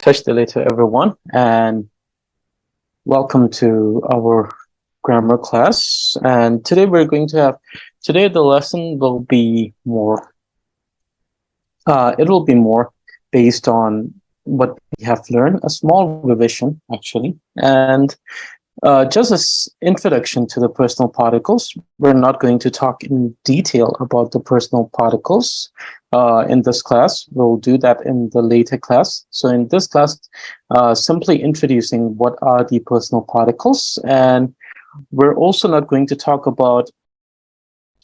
Touch the later, everyone, and welcome to our grammar class. And today we're going to have, today the lesson will be more, it will be more based on what we have learned, a small revision actually. And just as introduction to the personal particles, we're not going to talk in detail about the personal particles in this class. We'll do that in the later class. So in this class, simply introducing what are the personal particles, and we're also not going to talk about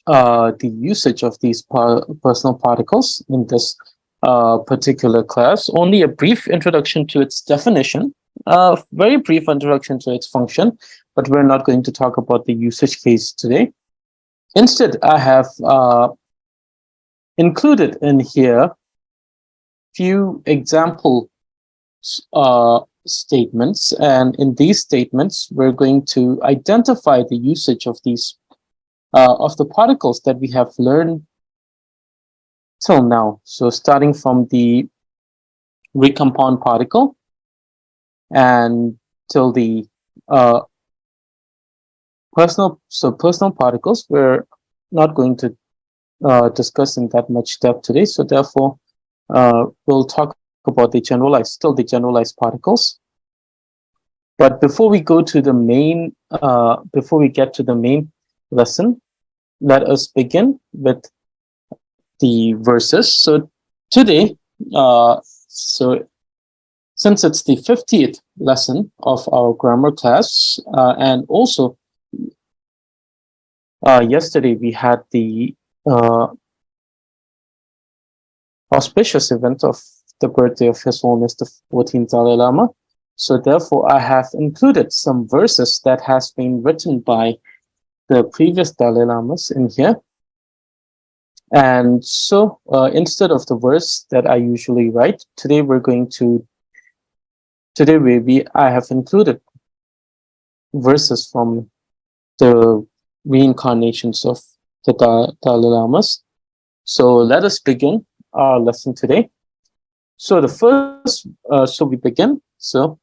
the usage of these personal particles in this particular class. Only a brief introduction to its definition, very brief introduction to its function, but we're not going to talk about the usage case today. Instead, I have included in here few example statements, and in these statements, we're going to identify the usage of these of the particles that we have learned till now. So starting from the recompound particle and till the personal particles, we're not going to discuss in that much depth today. So therefore, we'll talk about the generalized particles. But before we go to the main, before we get to the main lesson, let us begin with the verses. So today, since it's the 50th lesson of our grammar class, and also yesterday we had the auspicious event of the birthday of His Holiness the 14th Dalai Lama. So therefore, I have included some verses that has been written by the previous Dalai Lamas in here. And so instead of the verse that I usually write, today I have included verses from the reincarnations of the Dalai Lamas. So let us begin our lesson today. So we begin. So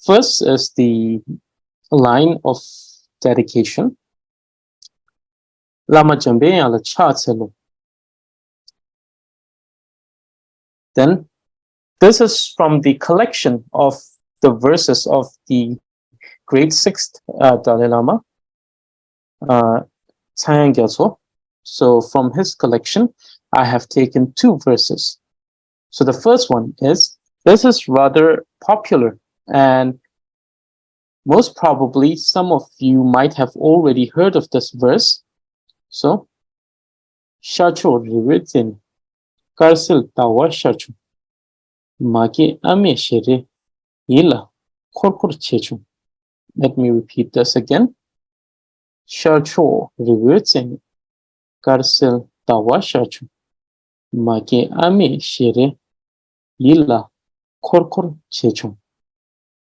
first is the line of dedication. Lama Jambe ala Chatselo. Then this is from the collection of the verses of the great sixth Dalai Lama, Tsayang Gyaltso. So from his collection, I have taken two verses. So the first one is, this is rather popular, and most probably some of you might have already heard of this verse. So, Shacho Rivitin, Karsil Tawa Shacho, Maki Ame Shere, Yila, Korkur Chechu. Let me repeat this again. Shacho Rivitin, Karsil Tawa Shacho, Maki Ame Shere, Yila, Korkur Chechu.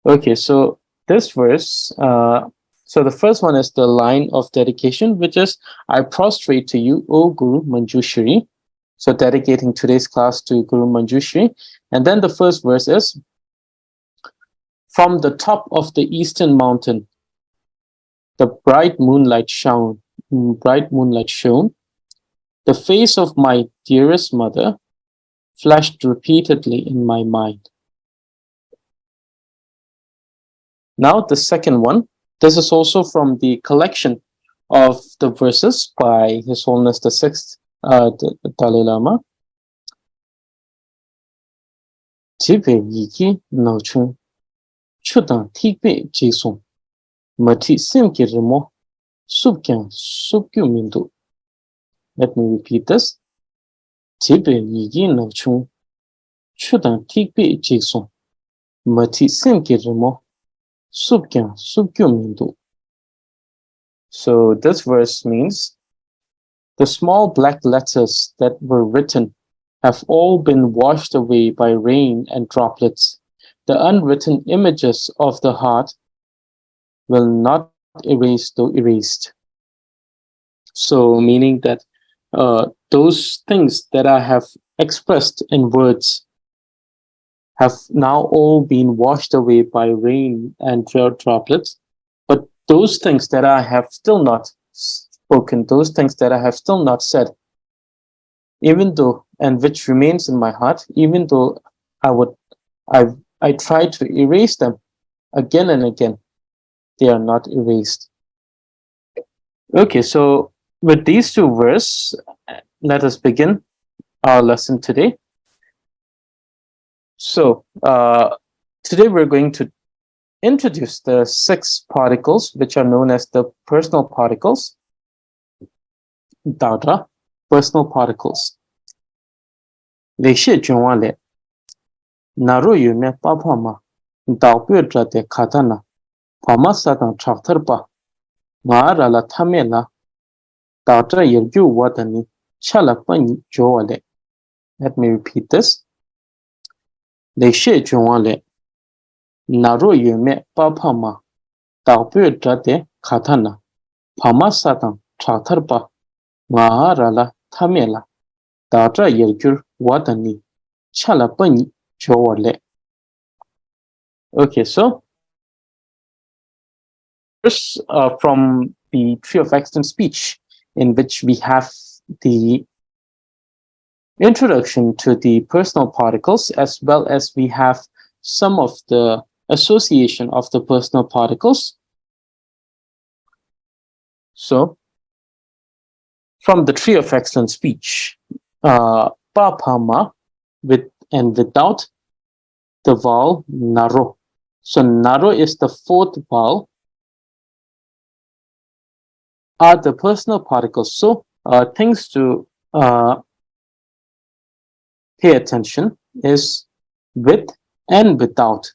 Okay, so this verse, so the first one is the line of dedication, which is, I prostrate to you, O Guru Manjushri. So dedicating today's class to Guru Manjushri. And then the first verse is, from the top of the eastern mountain, the bright moonlight shone, the face of my dearest mother flashed repeatedly in my mind. Now the second one, this is also from the collection of the verses by His Holiness the Sixth Dalai Lama. Jibe yiki nauchun, chudan tikbe jisung, mati simki rimo, subkyan subkyu mindu. Let me repeat this. Jibe yiki nauchun, chudan tikbe jisung, mati simki rimo, subkyan subkyu mindu. So this verse means, the small black letters that were written have all been washed away by rain and droplets. The unwritten images of the heart will not erase though erased. So meaning that those things that I have expressed in words have now all been washed away by rain and droplets. But those things that I have still not spoken, those things that I have still not said, even though, and which remains in my heart, even though I would, I try to erase them again and again, they are not erased. Okay, so with these two verses, let us begin our lesson today. So today we're going to introduce the 6 particles which are known as the personal particles. Dada, personal particles. Le she junwa le naru yu me papa ma dao pyo dra de katana pama satan chaktar pa ma ra la thame la dada yer gyu wadani chala pani jowa le. Let me repeat this. Le she junwa le naru yu me papa ma dao pyo dra de katana pama satan chaktar pa ma ra la thame la dada yer gyu wadani chala pani jowa le. Okay, so first, from the tree of excellent speech, in which we have the introduction to the personal particles, as well as we have some of the association of the personal particles. So, from the tree of excellent speech, papama with and without the vowel naro. So naro is the 4th vowel, are the personal particles. So things to pay attention is with and without.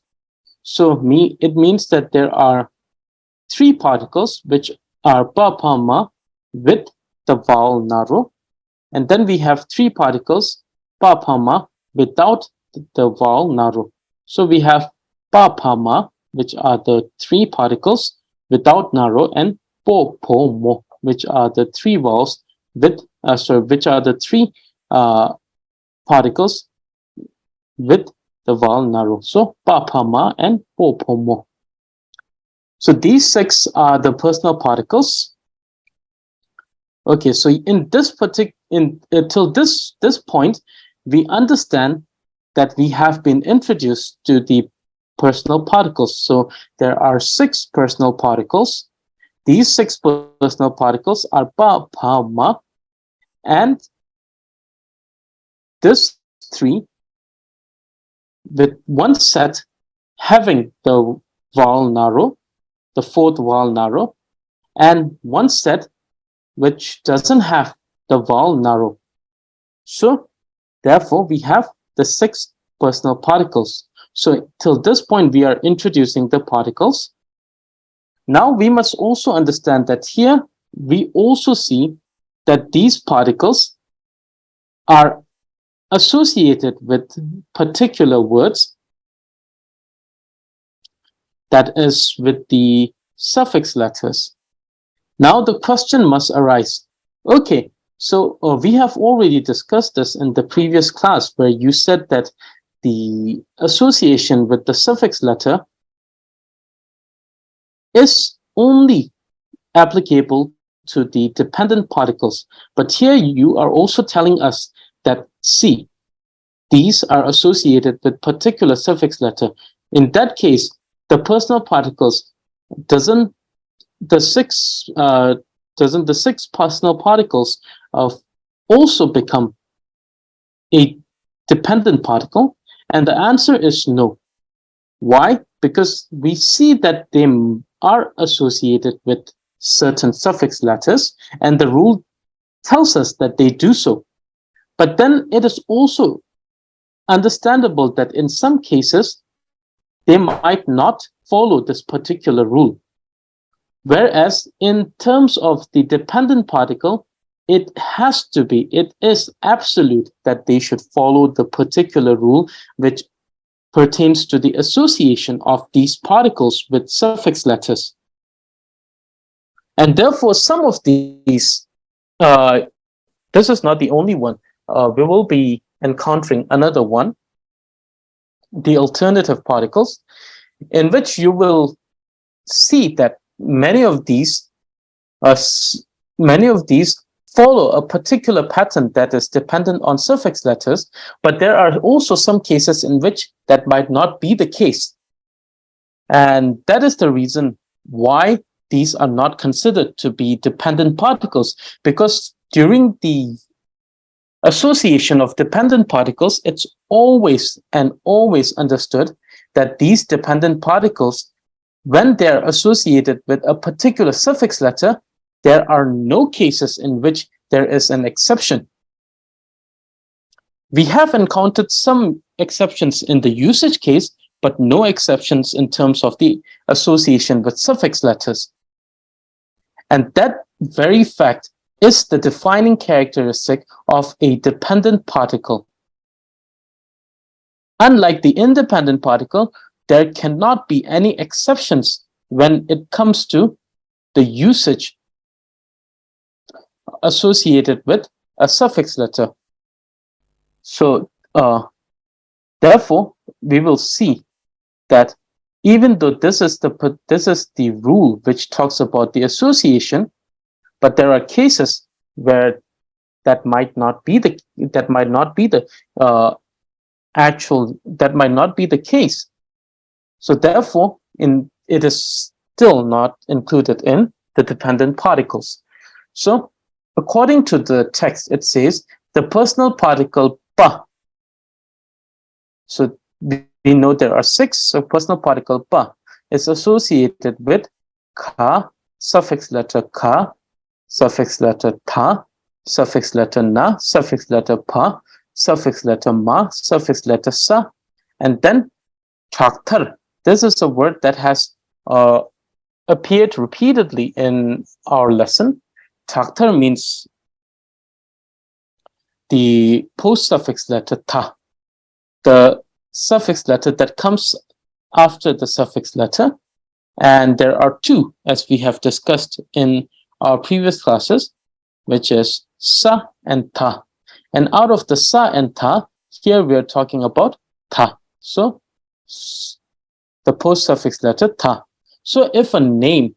So it means that there are 3 particles which are papama with the vowel naro, and then we have 3 particles papama without the vowel naro. So we have papama, which are the 3 particles without naro, and popomo, which are the 3 vowels with which are the 3 particles with the vowel naro. So papama and popomo. So these 6 are the personal particles. Okay, so in this till this point, we understand that we have been introduced to the personal particles. So there are 6 personal particles. These 6 personal particles are pa, pa, ma, and this 3 with one set having the vowel naro, the 4th vowel naro, and one set which doesn't have the vowel naro. So therefore we have the 6 personal particles. So till this point we are introducing the particles. Now we must also understand that here we also see that these particles are associated with particular words, that is with the suffix letters. Now the question must arise. Okay, so we have already discussed this in the previous class, where you said that the association with the suffix letter is only applicable to the dependent particles. But here you are also telling us that, see, these are associated with particular suffix letter. In that case, the personal particles doesn't the 6 personal particles also become a dependent particle? And the answer is no. Why? Because we see that they are associated with certain suffix letters, and the rule tells us that they do so. But then it is also understandable that in some cases, they might not follow this particular rule. Whereas in terms of the dependent particle, it is absolute that they should follow the particular rule which pertains to the association of these particles with suffix letters. And therefore, some of these, this is not the only one. We will be encountering another one. the alternative particles, in which you will see that many of these follow a particular pattern that is dependent on suffix letters, but there are also some cases in which that might not be the case. And that is the reason why these are not considered to be dependent particles, because during the association of dependent particles, it's always understood that these dependent particles, when they're associated with a particular suffix letter, there are no cases in which there is an exception. We have encountered some exceptions in the usage case, but no exceptions in terms of the association with suffix letters. And that very fact is the defining characteristic of a dependent particle. Unlike the independent particle, there cannot be any exceptions when it comes to the usage associated with a suffix letter. So, therefore, we will see that even though this is the rule which talks about the association, but there are cases where that might not be the case. So therefore, it is still not included in the dependent particles. So according to the text, it says the personal particle pa. So we know there are 6. So personal particle pa is associated with ka, suffix letter ka, suffix letter tha, suffix letter na, suffix letter pa, suffix letter ma, suffix letter sa, and then thakthar. This is a word that has appeared repeatedly in our lesson. Thakthar means the post-suffix letter tha, the suffix letter that comes after the suffix letter. And there are 2, as we have discussed in our previous classes, which is sa and tha. And out of the sa and tha, here we are talking about tha. So the post-suffix letter tha. So if a name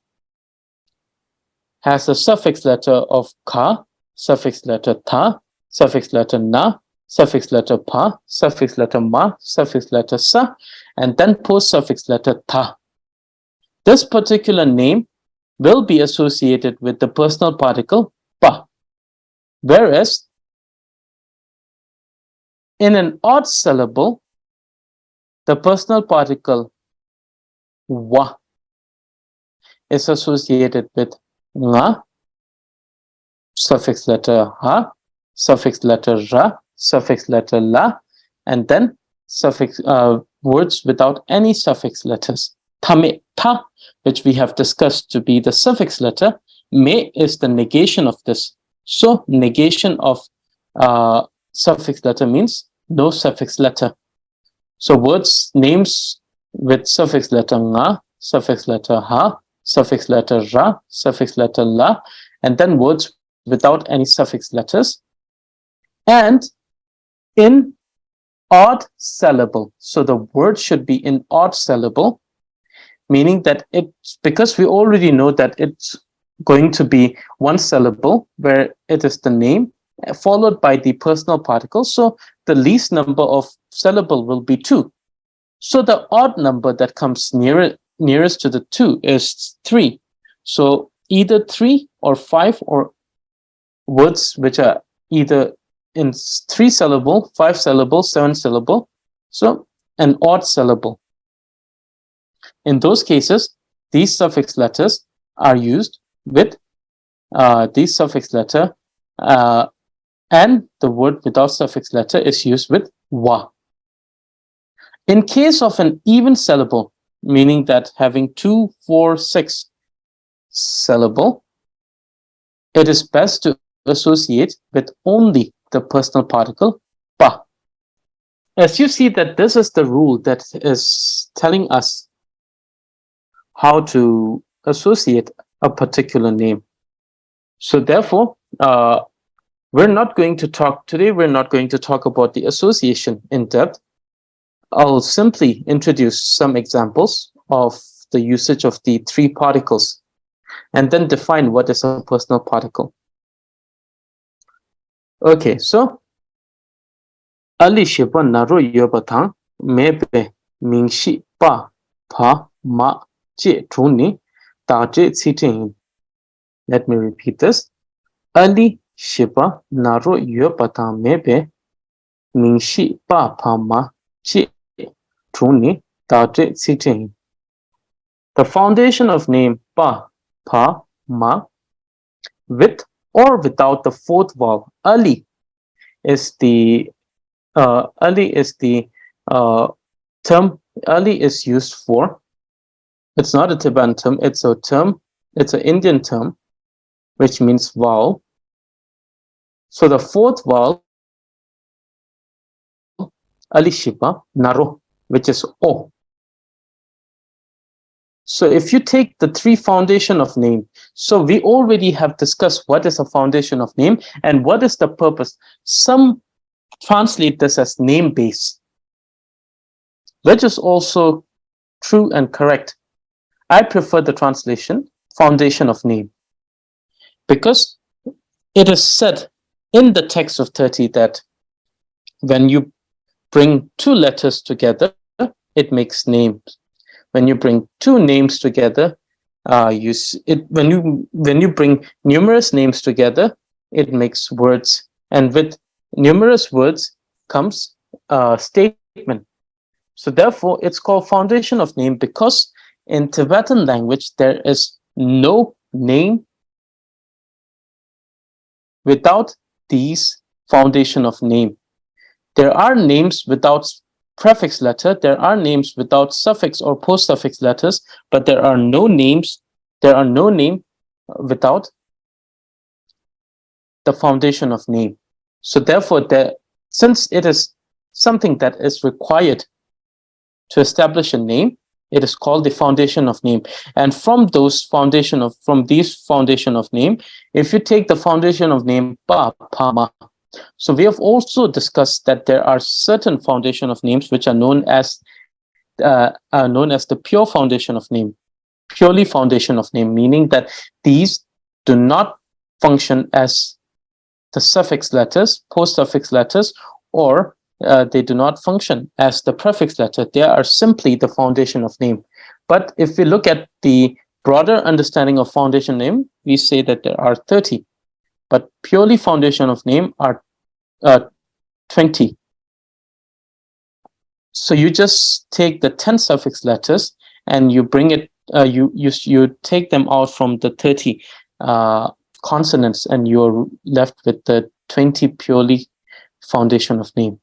has a suffix letter of ka, suffix letter tha, suffix letter na, suffix letter pa, suffix letter ma, suffix letter sa, and then post-suffix letter tha, this particular name will be associated with the personal particle pa. Whereas in an odd syllable, the personal particle wa is associated with nga, suffix letter ha, suffix letter ra, suffix letter la, and then suffix words without any suffix letters. Thame, tha, which we have discussed to be the suffix letter. Me is the negation of this. So negation of suffix letter means no suffix letter. So words, names with suffix letter nga, suffix letter ha, suffix letter ra, suffix letter la, and then words without any suffix letters. And in odd syllable. So the word should be in odd syllable, meaning that because we already know that it's going to be one syllable where it is the name followed by the personal particle. So the least number of syllable will be 2. So the odd number that comes nearest to the 2 is 3. So either 3 or 5, or words which are either in 3 syllable, 5 syllable, 7 syllable, so an odd syllable. In those cases, these suffix letters are used with these suffix letter, and the word without suffix letter is used with wa. In case of an even syllable, meaning that having 2, 4, 6 syllable, it is best to associate with only the personal particle pa. As you see that this is the rule that is telling us how to associate a particular name. So therefore, we're not going to talk about the association in depth. I'll simply introduce some examples of the usage of the three particles and then define what is a personal particle. Okay, so Ali Shiba Naro Yobatang Mebe Mingshi Pa Pa Ma Je Truni Taje Siting. Let me repeat this. Ali Shiba Naro Yobatang Mebe Mingshi Pa Pa Ma Je Truni Taje Siting. The foundation of name Pa Pa Ma with or without the fourth vowel Ali is the term. Ali is used for. It's not a Tibetan term. It's a term. It's an Indian term, which means vowel. So the fourth vowel, Ali Shiba Naro, which is O. So if you take the three foundation of name, so we already have discussed what is a foundation of name and what is the purpose. Some translate this as name base, which is also true and correct. I prefer the translation foundation of name because it is said in the text of 30 that when you bring two letters together, it makes names. When you bring two names together, when you bring numerous names together, it makes words, and with numerous words comes a statement. So therefore, it's called foundation of name because in Tibetan language there is no name without these foundation of name. There are names without prefix letter, there are names without suffix or post-suffix letters, but there are no name without the foundation of name. So therefore, since it is something that is required to establish a name, it is called the foundation of name. And from these foundation of name, if you take the foundation of name Pa, Pa, Ma. So we have also discussed that there are certain foundation of names which are known as the pure foundation of name, purely foundation of name, meaning that these do not function as the suffix letters, post-suffix letters, or they do not function as the prefix letter. They are simply the foundation of name. But if we look at the broader understanding of foundation name, we say that there are 30. But purely foundation of name are 20. So you just take the 10 suffix letters and you bring it, you take them out from the 30 consonants, and you're left with the 20 purely foundation of name.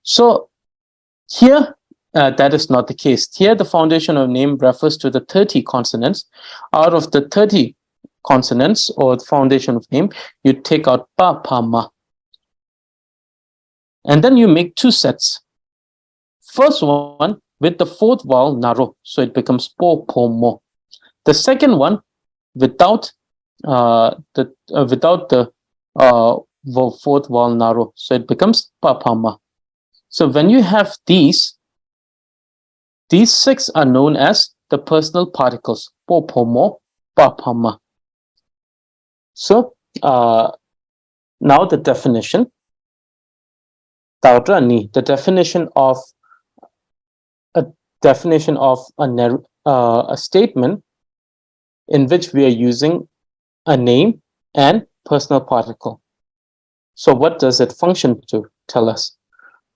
So here, that is not the case. Here, the foundation of name refers to the 30 consonants. Out of the 30 consonants or the foundation of name, you take out Pa, Pa, Ma. And then you make two sets. First one with the fourth vowel Naro, so it becomes Po, Po, Mo. The second one without the fourth vowel Naro, so it becomes Pa, Pa, Ma. So when you have these 6 are known as the personal particles Po, Po, Mo, Pa, Pa, Ma. So now the definition. The definition of a statement in which we are using a name and personal particle. So what does it function to tell us?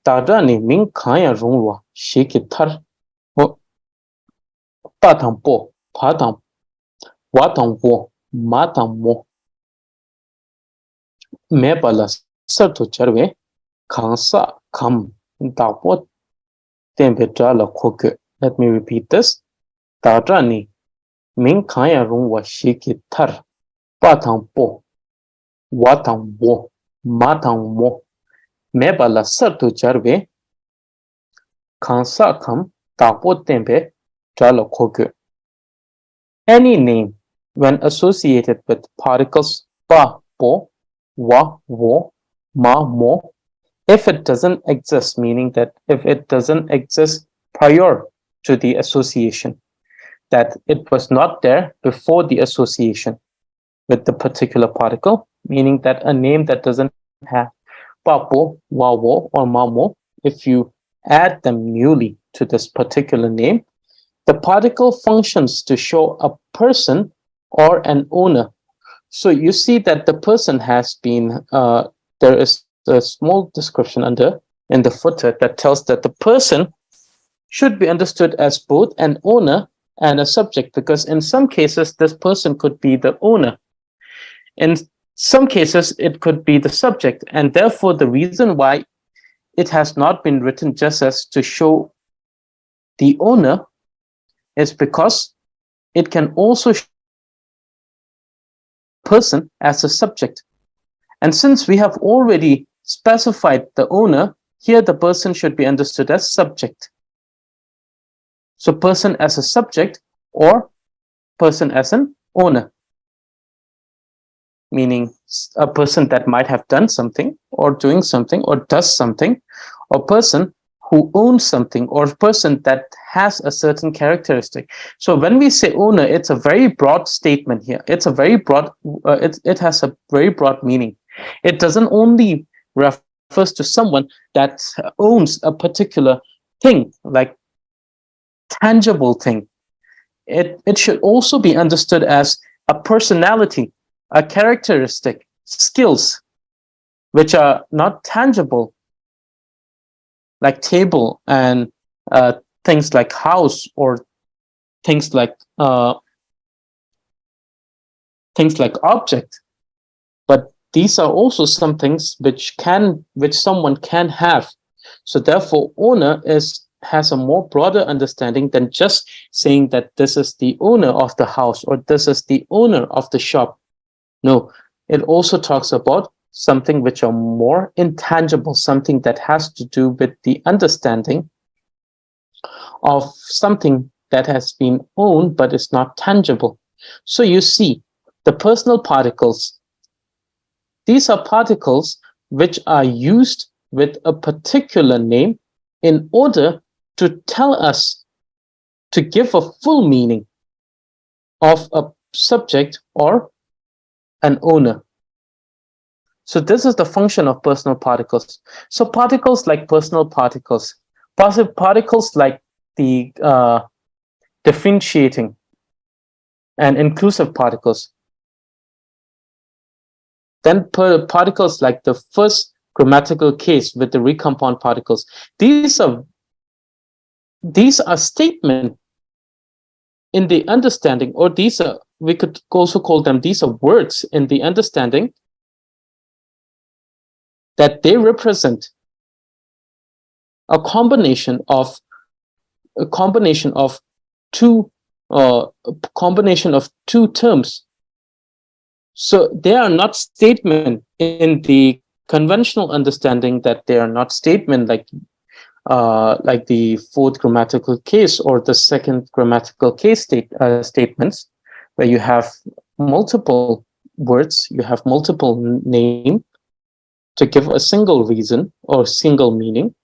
Tadrani ming kaya rungwa shikitar patang po patang watang wo matang mo me bala sarto charwe kansa kam dapo tempetrala koke. Let me repeat this. Tadrani ming kaya rungwa shikitar patang po watang wo matang mo me bala sarto charwe kansa kam dapo tempe trala koke. Any name when associated with particles pa, po, wa, wo, ma, mo if it doesn't exist, meaning that if it doesn't exist prior to the association, that it was not there before the association with the particular particle, meaning that a name that doesn't have papo, wawo, or mamo, if you add them newly to this particular name, the particle functions to show a person or an owner. So you see that the person has been, there is a small description in the footer that tells that the person should be understood as both an owner and a subject, because in some cases, this person could be the owner. In some cases, it could be the subject. And therefore, the reason why it has not been written just as to show the owner is because it can also show the person as a subject. And since we have already specified the owner, here the person should be understood as subject. So person as a subject or person as an owner, meaning a person that might have done something or doing something or does something, or person who owns something, or person that has a certain characteristic. So when we say owner, it's a very broad statement here. It's a very broad, it has a very broad meaning. It doesn't only refers to someone that owns a particular thing, like tangible thing. It should also be understood as a personality, a characteristic, skills, which are not tangible, like table and things like house, or things like object. But these are also some things which someone can have. So therefore, owner has a more broader understanding than just saying that this is the owner of the house or this is the owner of the shop. No, it also talks about something which are more intangible, something that has to do with the understanding of something that has been owned but is not tangible. So you see, the personal particles, these are particles which are used with a particular name in order to tell us, to give a full meaning of a subject or an owner. So this is the function of personal particles. So particles like personal particles, particles like the differentiating and inclusive particles, then particles like the first grammatical case with the recompound particles. These are statements in the understanding, or we could also call them, these are words in the understanding that they represent a combination of two terms. So they are not statement in the conventional understanding, that they are not statement like the fourth grammatical case or the second grammatical case statements, where you have multiple words, you have multiple name to give a single reason or single meaning.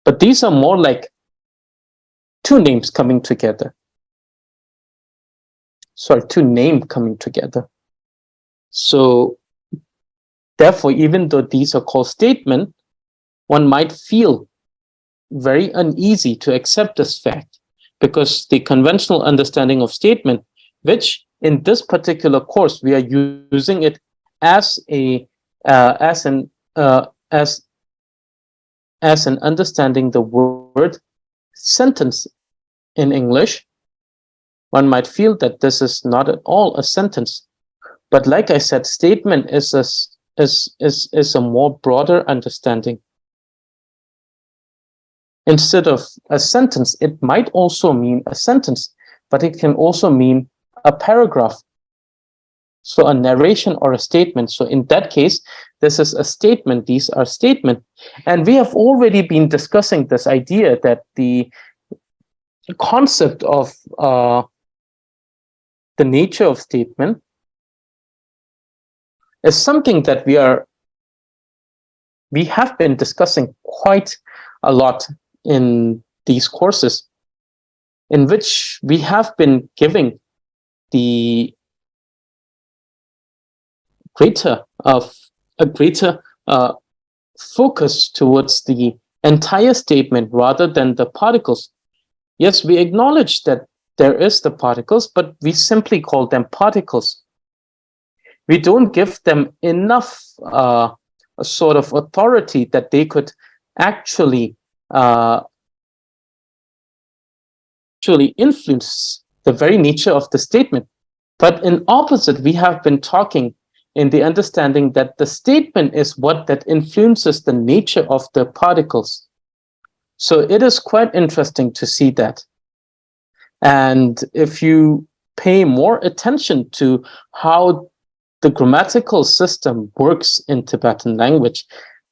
But these are more like two names coming together. Two names coming together. So therefore, even though these are called statement, one might feel very uneasy to accept this fact, because the conventional understanding of statement, which in this particular course we are using it as an understanding the word sentence in English, one might feel that this is not at all a sentence. But like I said, statement is a more broader understanding. Instead of a sentence, it might also mean a sentence, but it can also mean a paragraph. So a narration or a statement. So in that case, this is a statement. These are statements. And we have already been discussing this idea that the concept of the nature of statement is something that we are we have been discussing quite a lot in these courses, in which we have been giving the a greater focus towards the entire statement rather than the particles. Yes, we acknowledge that there is the particles, but we simply call them particles. We don't give them enough a sort of authority that they could actually influence the very nature of the statement. But in opposite, we have been talking in the understanding that the statement is what that influences the nature of the particles. So it is quite interesting to see that. And if you pay more attention to how the grammatical system works in Tibetan language,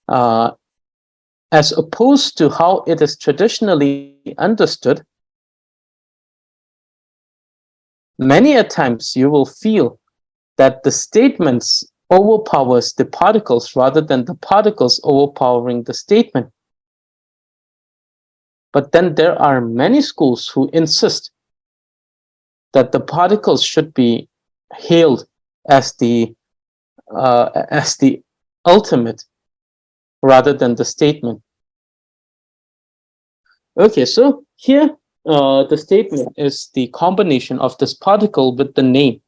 as opposed to how it is traditionally understood, many a times you will feel that the statements overpowers the particles rather than the particles overpowering the statement. But then there are many schools who insist that the particles should be hailed as the ultimate rather than the statement. Okay, so here the statement is the combination of this particle with the name.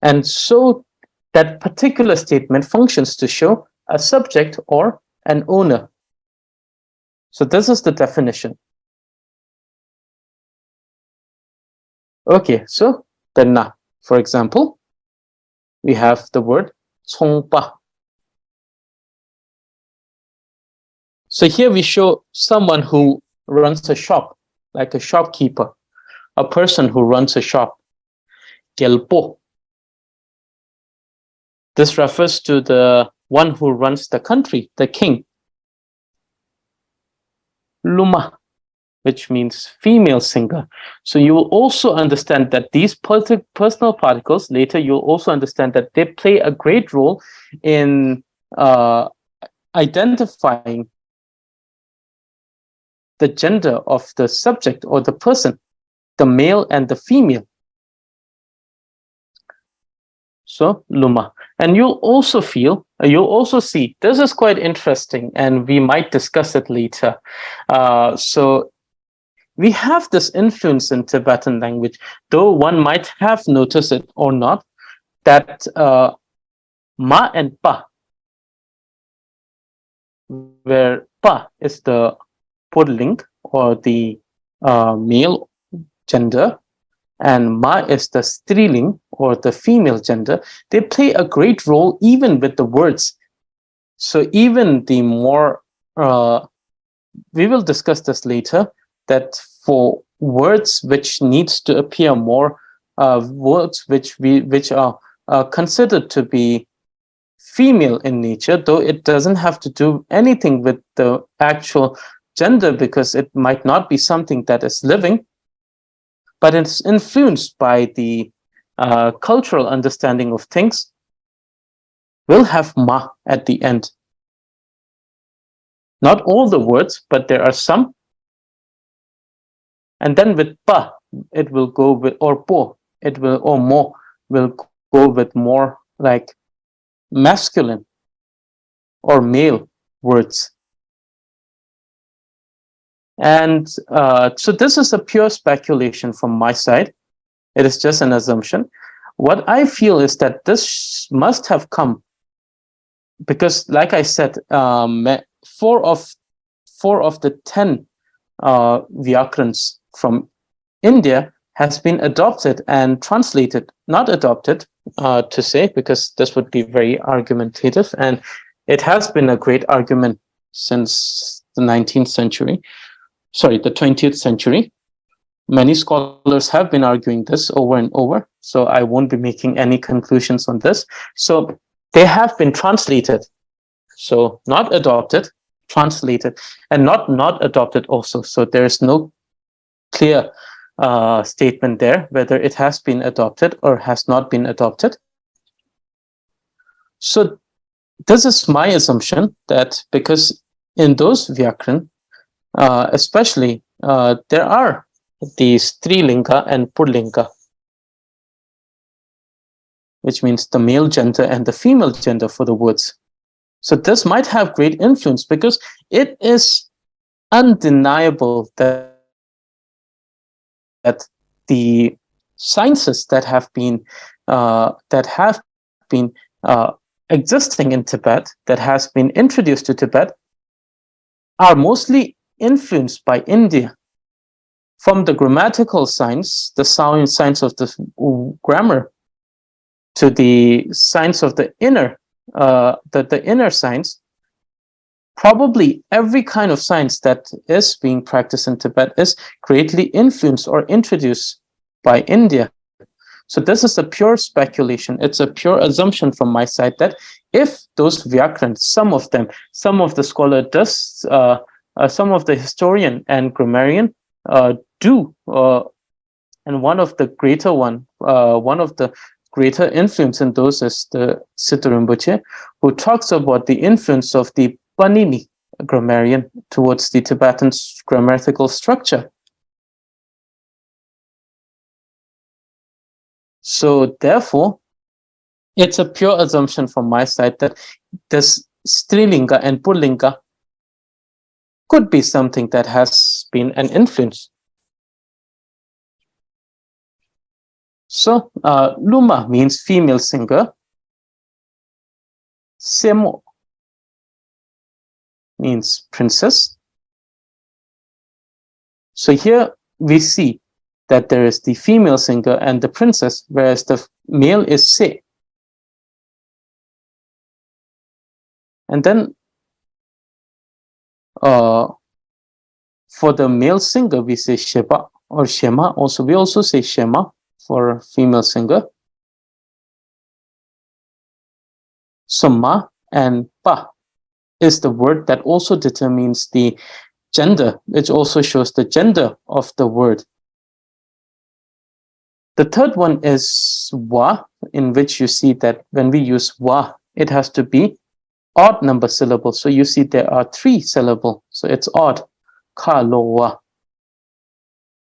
And so that particular statement functions to show a subject or an owner. So this is the definition. Okay, so the na, for example, we have the word Chongpa. So here we show someone who runs a shop, like a shopkeeper, a person who runs a shop. Gelpo. This refers to the one who runs the country, the king. Luma, which means female singer. So you will also understand that these personal particles, later you'll also understand that they play a great role in identifying the gender of the subject or the person, the male and the female. So Luma. And you'll also see, this is quite interesting, and we might discuss it later. So we have this influence in Tibetan language, though one might have noticed it or not, that ma and pa, where pa is the purling or the male gender, and ma is the striling or the female gender, they play a great role even with the words. So even the more, we will discuss this later, that for words which needs to appear more, words which are considered to be female in nature, though it doesn't have to do anything with the actual gender because it might not be something that is living, but it's influenced by the cultural understanding of things, will have ma at the end. Not all the words, but there are some. And then with pa, it will go with, or po, it will, or mo, will go with more like masculine or male words. And so this is a pure speculation from my side. It is just an assumption. What I feel is that this must have come because, like I said, 4 of the 10 Vyakrans from India has been adopted and translated, not adopted to say, because this would be very argumentative, and it has been a great argument since the 19th century, sorry, the 20th century. Many scholars have been arguing this over and over, so I won't be making any conclusions on this. So they have been translated, so not adopted, translated, and not adopted also. So there is no clear statement there whether it has been adopted or has not been adopted. So this is my assumption that because in those Vyakran, especially, there are these Strilinga and Pullinga, which means the male gender and the female gender for the words. So this might have great influence because it is undeniable that the sciences that have been existing in Tibet, that has been introduced to Tibet, are mostly influenced by India. From the grammatical science, the science of the grammar, to the science of the inner, the inner science, probably every kind of science that is being practiced in Tibet is greatly influenced or introduced by India. So this is a pure speculation. It's a pure assumption from my side that if those Vyakrans, some of the scholar does, some of the historian and grammarian do, and one of the greater influence in those is the Siddha Rinpoche, who talks about the influence of the Panini grammarian towards the Tibetan grammatical structure. So therefore, it's a pure assumption from my side that this Strilinga and Pullinga could be something that has been an influence. So Luma means female singer. Semo means princess. So here we see that there is the female singer and the princess, whereas the male is Se. And then for the male singer, we say Sheba or Shema. Also, we also say Shema for female singer. So Ma and Pa is the word that also determines the gender, which also shows the gender of the word. The third one is Wa, in which you see that when we use Wa, it has to be odd number syllables. So you see there are 3 syllables, so it's odd. Ka Lo Wa,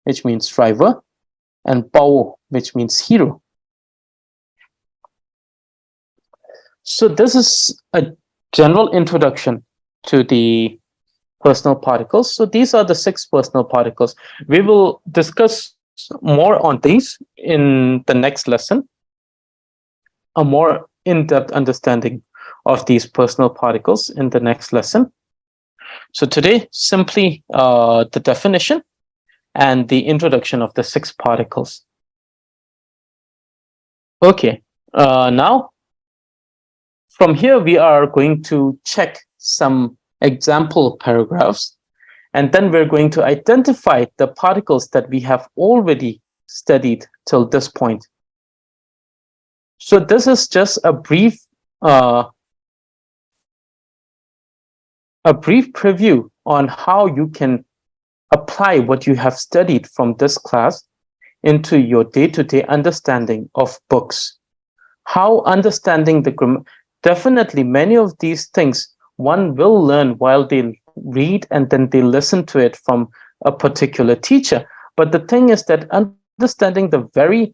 which means driver, and Pao, which means hero. So this is a general introduction to the personal particles. So these are the 6 personal particles. We will discuss more on these in the next lesson, a more in-depth understanding of these personal particles in the next lesson. So today, simply the definition and the introduction of the 6 particles. Okay, now from here we are going to check some example paragraphs, and then we're going to identify the particles that we have already studied till this point. So this is just a brief preview on how you can apply what you have studied from this class into your day-to-day understanding of books. How understanding the grammar, definitely many of these things one will learn while they read and then they listen to it from a particular teacher. But the thing is that understanding the very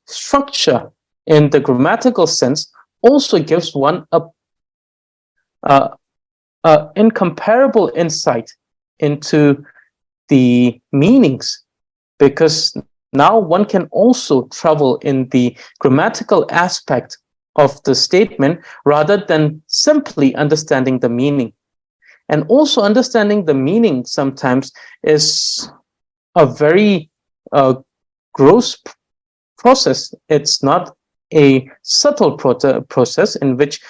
structure in the grammatical sense also gives one a incomparable insight into the meanings, because now one can also travel in the grammatical aspect of the statement rather than simply understanding the meaning. And also understanding the meaning sometimes is a very gross process. It's not a subtle process in which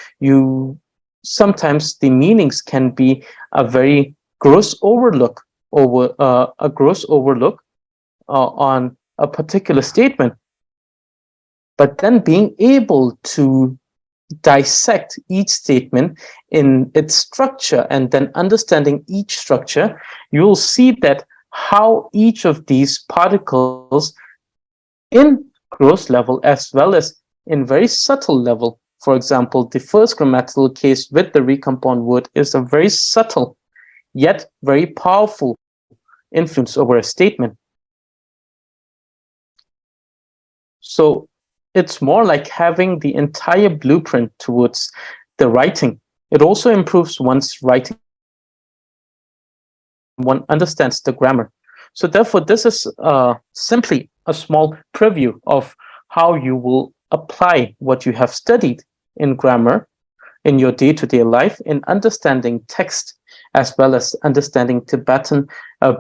sometimes the meanings can be a very gross overlook on a particular statement. But then being able to dissect each statement in its structure and then understanding each structure, you'll see that how each of these particles in gross level as well as in very subtle level For example, the first grammatical case with the recompound word is a very subtle yet very powerful influence over a statement. So it's more like having the entire blueprint towards the writing. It also improves one's writing. One understands the grammar. So therefore, this is simply a small preview of how you will apply what you have studied in grammar in your day-to-day life in understanding text as well as understanding Tibetan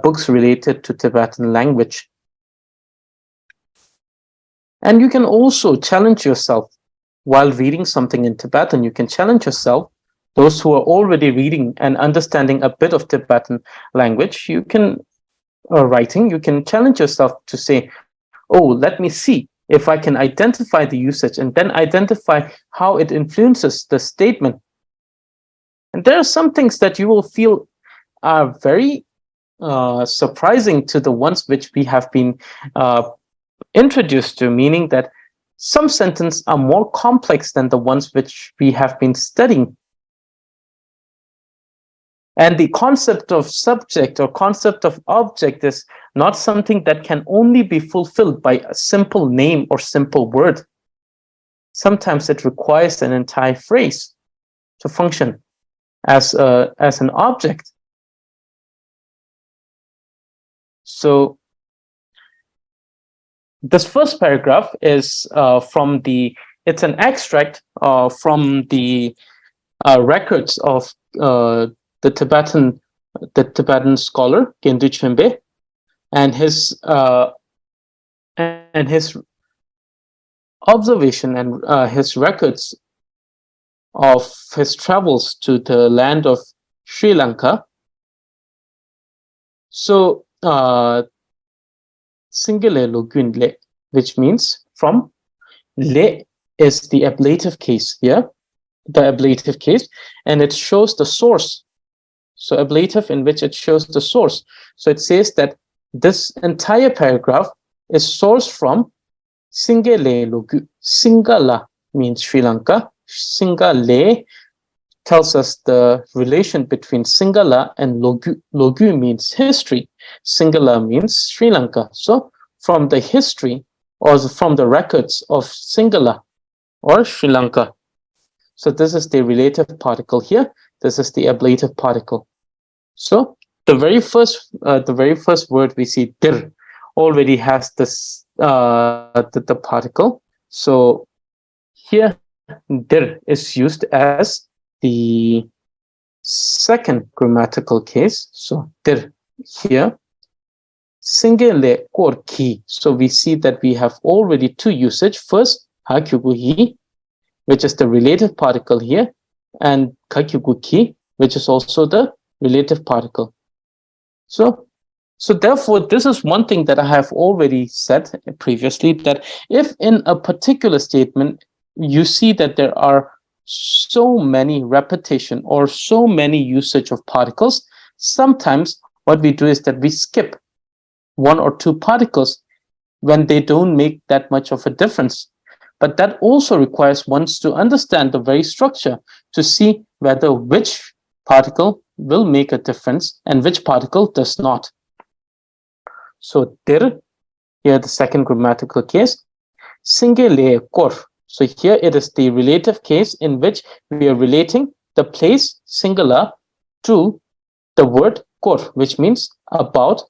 books related to Tibetan language. And you can also challenge yourself while reading something in Tibetan. You can challenge yourself. Those who are already reading and understanding a bit of Tibetan language, you can writing, you can challenge yourself to say, oh, let me see if I can identify the usage and then identify how it influences the statement. And there are some things that you will feel are very surprising to the ones which we have been introduced to, meaning that some sentences are more complex than the ones which we have been studying. And the concept of subject or concept of object is not something that can only be fulfilled by a simple name or simple word. Sometimes it requires an entire phrase to function as an object. So this first paragraph is it's an extract from the records of the Tibetan scholar Gendu Chembe and his observation and his records of his travels to the land of Sri Lanka. So Singale Logunle, which means from le is the ablative case here, the ablative case, and it shows the source. So ablative in which it shows the source. So it says that this entire paragraph is sourced from Singale Logu. Singala means Sri Lanka. Singale tells us the relation between Singala and Logu. Logu means history. Singala means Sri Lanka. So from the history or from the records of Singala or Sri Lanka. So this is the relative particle here. This is the ablative particle. So the very first word we see, dir, already has this the particle. So here dir is used as the second grammatical case. So dir here. Singele kor ki. So we see that we have already two usage. First, hakyuguhi, which is the relative particle here, and kakyuguki, which is also the relative particle. So therefore, this is one thing that I have already said previously, that if in a particular statement, you see that there are so many repetition or so many usage of particles, sometimes what we do is that we skip one or two particles when they don't make that much of a difference. But that also requires one to understand the very structure to see whether which particle will make a difference and which particle does not. So dir, here the second grammatical case, singele kor. So here it is the relative case in which we are relating the place singular to the word kor, which means about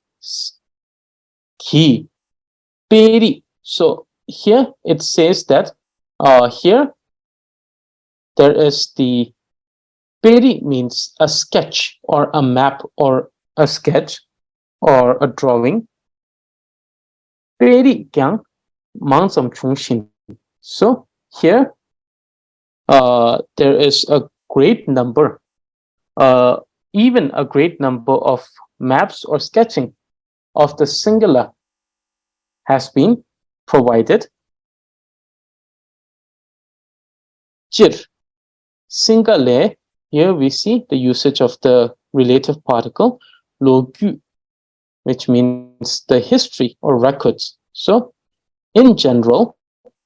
ki. Peri. So here it says that here there is the peri means a sketch or a map or a sketch or a drawing. Peri kyang mangsam chungshin. So here there is a great number, even a great number of maps or sketching of the singular has been provided. Jir, singale, here we see the usage of the relative particle, logu, which means the history or records. So in general,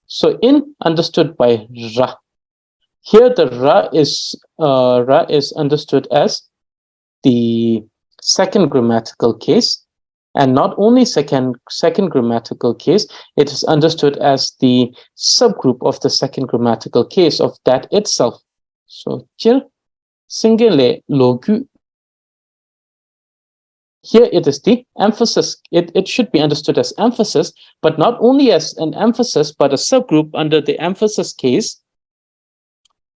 so in understood by ra, Here the ra is understood as the second grammatical case, and not only second grammatical case, it is understood as the subgroup of the second grammatical case of that itself. So here, single logu. Here it is the emphasis. It should be understood as emphasis, but not only as an emphasis, but a subgroup under the emphasis case,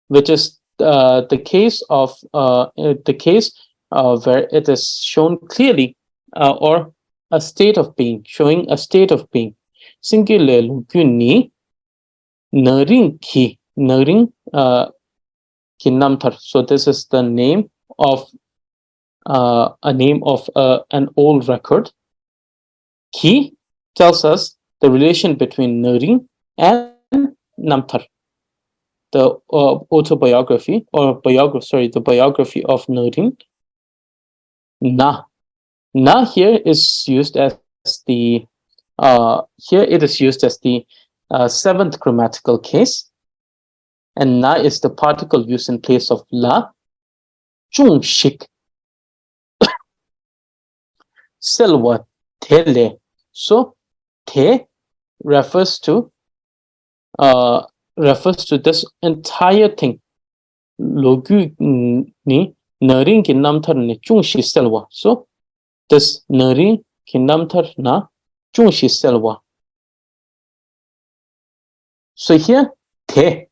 which is the case of where it is shown clearly, or a state of being, showing a state of being. Singular ni naring ki namtar. So this is the name of an old record. Ki tells us the relation between naring and namtar, the autobiography or the biography of Naring. Na here is used as the seventh grammatical case, and na is the particle used in place of la. Chung shik selwa tele. So te refers to this entire thing. Logu ni naring ki namthar ne chungshi selwa. So this naring ki namthar na chungshi selwa. So here te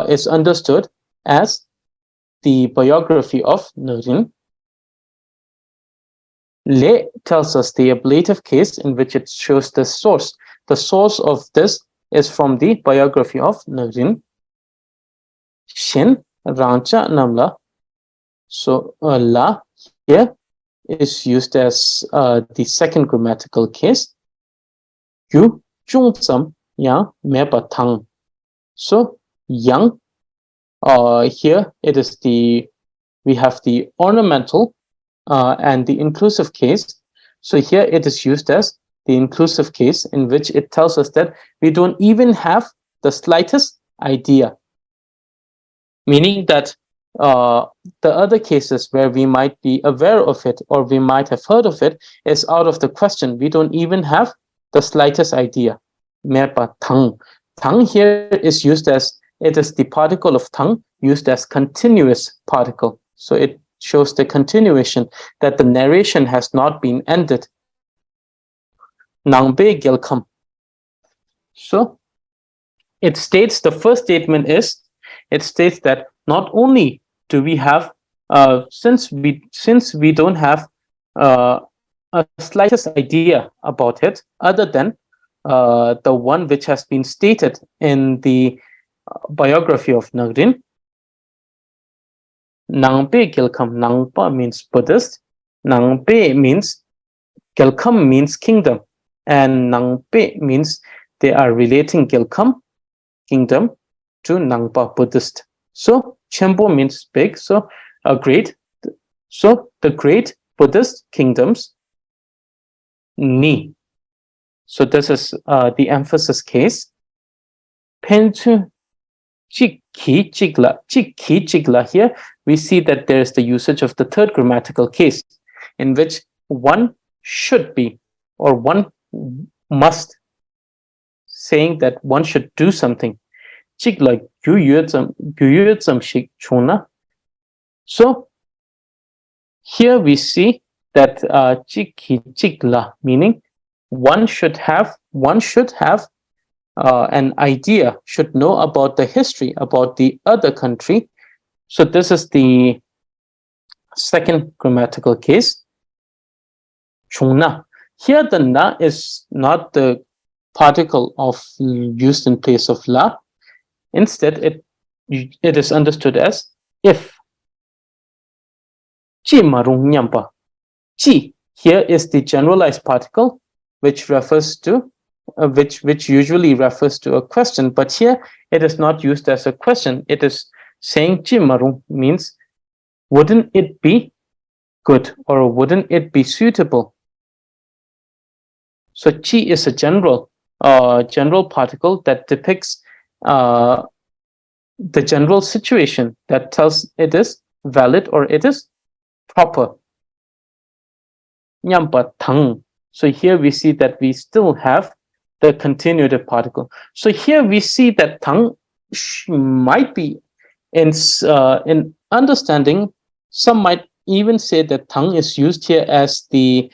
is understood as the biography of Naring. Le tells us the ablative case in which it shows the source. The source of this is from the biography of Naring. Shin rancha namla. So la here is used as the second grammatical case. Yu chung tsam ya meba tang. So yang, here it is we have the ornamental and the inclusive case. So here it is used as the inclusive case, in which it tells us that we don't even have the slightest idea. Meaning that the other cases where we might be aware of it or we might have heard of it is out of the question. We don't even have the slightest idea. Merpa tang. Tang here is used as, it is the particle of tang used as continuous particle. So it shows the continuation, that the narration has not been ended. Nangbe gelkam. So it states, the first statement is, it states that not only do we have, since we don't have a slightest idea about it, other than the one which has been stated in the biography of Naring. Nangpe Gelkam. Nangpa means Buddhist. Nangpe means, Gelkam means kingdom. And Nangpe means they are relating Gelkam, kingdom, to Nangpa, Buddhist. So Chenpo means big, so great. So the great Buddhist kingdoms, ni. So this is the emphasis case. Penchu chikki chigla. Chikki chigla, here we see that there is the usage of the third grammatical case, in which one should be, or one must, saying that one should do something. Chigla gyuyutsam shik chuna. So here we see that chikki chigla, meaning one should have an idea, should know about the history, about the other country. So this is the second grammatical case. Chungna. Here the na is not the particle of used in place of la. Instead, it is understood as if. Chi marung nyampa. Chi here is the generalized particle, which refers to which usually refers to a question, but here it is not used as a question. It is saying chi marung, means wouldn't it be good, or wouldn't it be suitable? So chi is a general particle that depicts the general situation that tells it is valid or it is proper. Nyampa thang. So here we see that we still have the continuative particle. So here we see that thang might be in understanding. Some might even say that thang is used here as the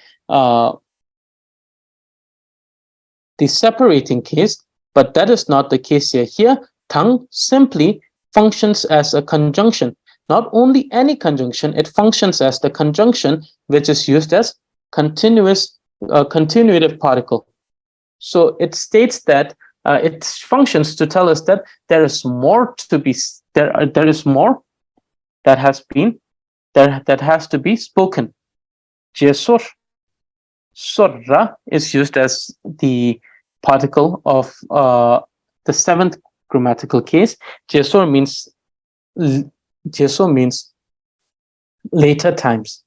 separating case, but that is not the case here. Here, thang simply functions as a conjunction. Not only any conjunction, it functions as the conjunction which is used as continuative particle. So it states that it functions to tell us that there is more to be there is more that has to be spoken. Jesur Sorra is used as the particle of the seventh grammatical case. Jesur means later times.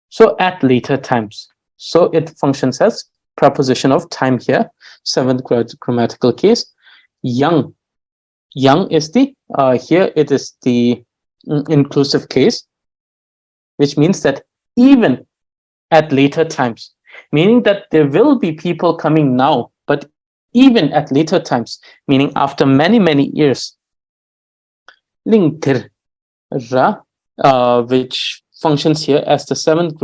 So at later times. So it functions as preposition of time here. Seventh grammatical case. Young is the here it is the inclusive case, which means that even at later times, meaning that there will be people coming now, but even at later times, meaning after many, many years. Lingtir ra, which functions here as the seventh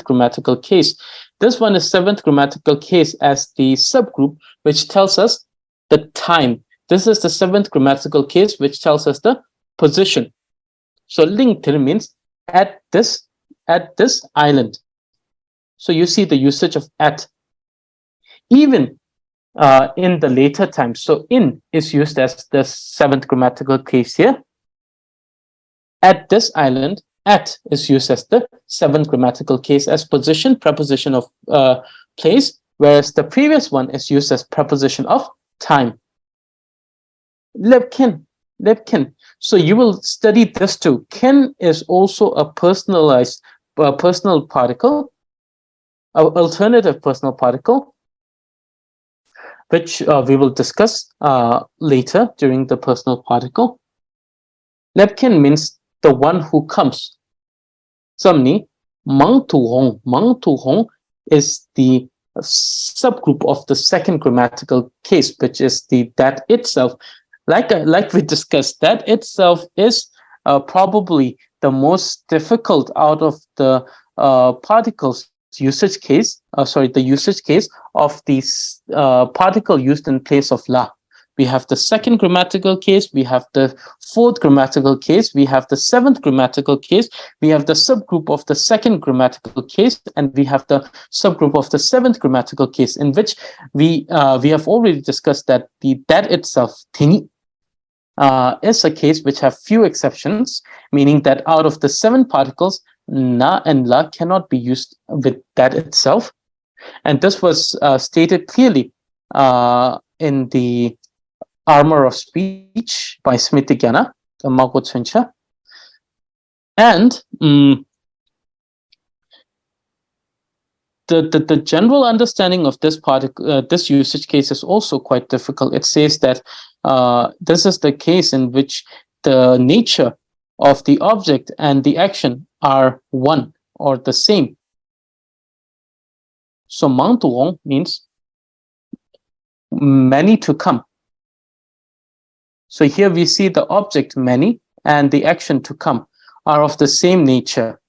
grammatical case. This one is seventh grammatical case as the subgroup, which tells us the time. This is the seventh grammatical case, which tells us the position. So lingtir means at this island. So you see the usage of at. Even in the later times. So in is used as the seventh grammatical case here. At this island, at is used as the seventh grammatical case as position, preposition of place, whereas the previous one is used as preposition of time. Lebkin. So you will study this too. Kin is also a personalized personal particle, alternative personal particle, which we will discuss later during the personal particle. Lebkin means the one who comes. Samni, Mang Tu Hong is the subgroup of the second grammatical case, which is the that itself. Like we discussed, that itself is probably the most difficult out of the particles usage case. The usage case of the particle used in place of la. We have the second grammatical case, we have the fourth grammatical case, we have the seventh grammatical case, we have the subgroup of the second grammatical case, and we have the subgroup of the seventh grammatical case, in which we have already discussed that that itself, tini, is a case which have few exceptions, meaning that out of the 7 particles, na and la cannot be used with that itself. And this was stated clearly in the Armor of Speech by Smitigyana, and the general understanding of this particle, this usage case is also quite difficult. It says that this is the case in which the nature of the object and the action are one or the same. So Mang Tuong means many to come. So here we see the object many and the action to come are of the same nature,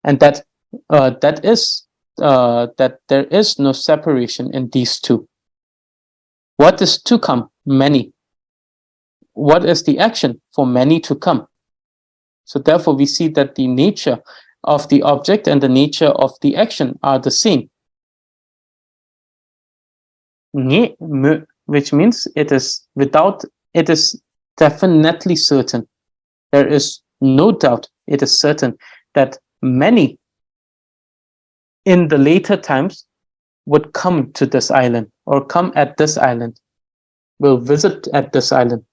and that there is no separation in these two. What is to come? Many. What is the action for many to come? So therefore we see that the nature of the object and the nature of the action are the same. Which means it is definitely certain. There is no doubt, it is certain that many in the later times would come to this island or come at this island, will visit at this island.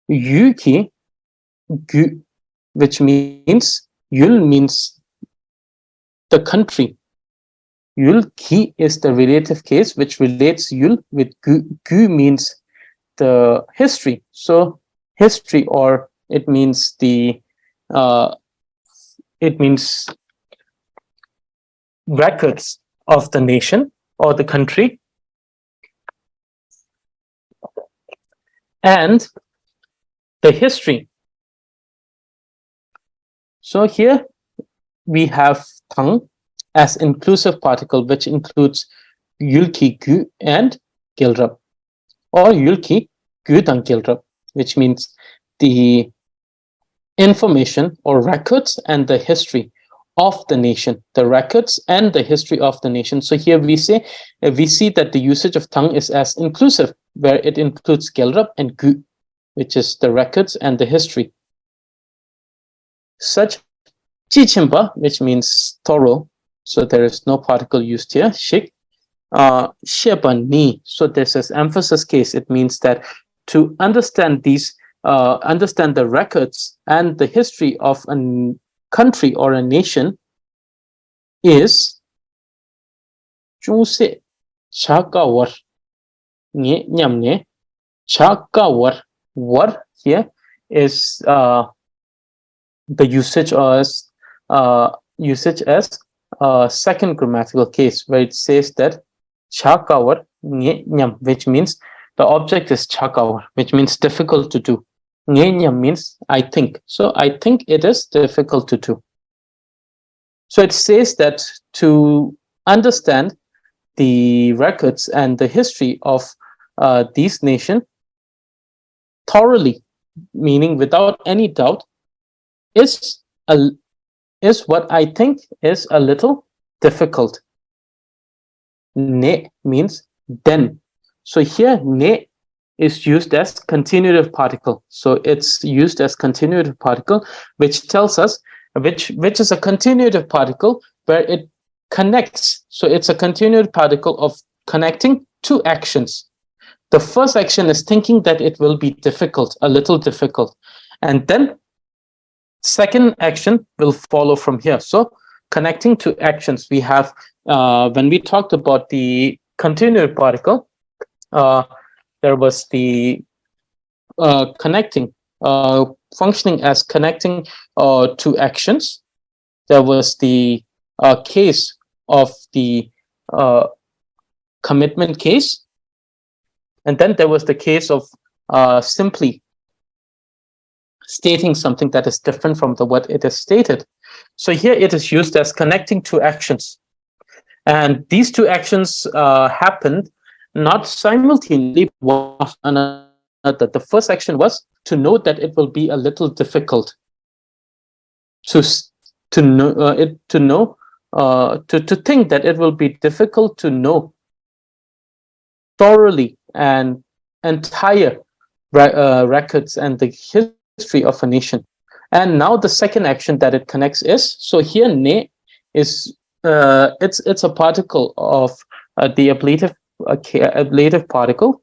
Yuki, which means Yul means the country. Yul ki is the relative case which relates yul with gu. Gu means the history. So history, or it means uh, it means records of the nation or the country. And the history. So here we have tang as inclusive particle, which includes yulki gu and gilrab, or yulki gu tang gilrab, which means the information or records and the history of the nation, the records and the history of the nation. So here we say, we see that the usage of tang is as inclusive, where it includes gilrab and gu, which is the records and the history. Such chichimba, which means thorough, so there is no particle used here. Shik, shepa ni. So this is emphasis case. It means that to understand these, understand the records and the history of a country or a nation is chuse chakawar nye nyamne chakawar. War here is the usage as second grammatical case, where it says that chakawar nye nyam, which means the object is chakawar, which means difficult to do. Nye nyam means I think. So I think it is difficult to do. So it says that to understand the records and the history of these nations thoroughly, meaning without any doubt, is what I think is a little difficult. Ne means then. So here ne is used as continuative particle. So it's used as continuative particle, which tells us which is a continuative particle where it connects. So it's a continuative particle of connecting two actions. The first action is thinking that it will be difficult, a little difficult. And then second action will follow from here. So connecting two actions, we have, when we talked about the continuative particle, there was the connecting, functioning as connecting two actions. There was the case of the commitment case. And then there was the case of simply stating something that is different from what it is stated. So here it is used as connecting two actions. And these two actions happened not simultaneously one after another. The first action was to know that it will be a little difficult to think that it will be difficult to know thoroughly and entire records and the history of a nation. And now the second action that it connects is, so here ne is it's a particle of the ablative particle,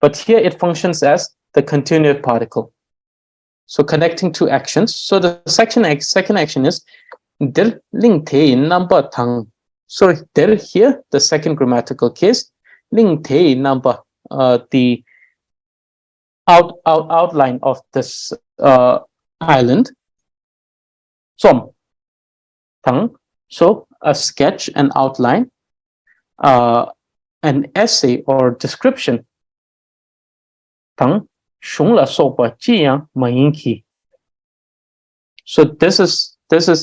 but here it functions as the continuative particle. So connecting two actions. So the second action is dir ling te number tang. So there here the second grammatical case, ling te number, the outline of this island. Som tang. So a sketch, an outline, an essay or description. Tang shung la so pa ji yang ma yin ki. So this is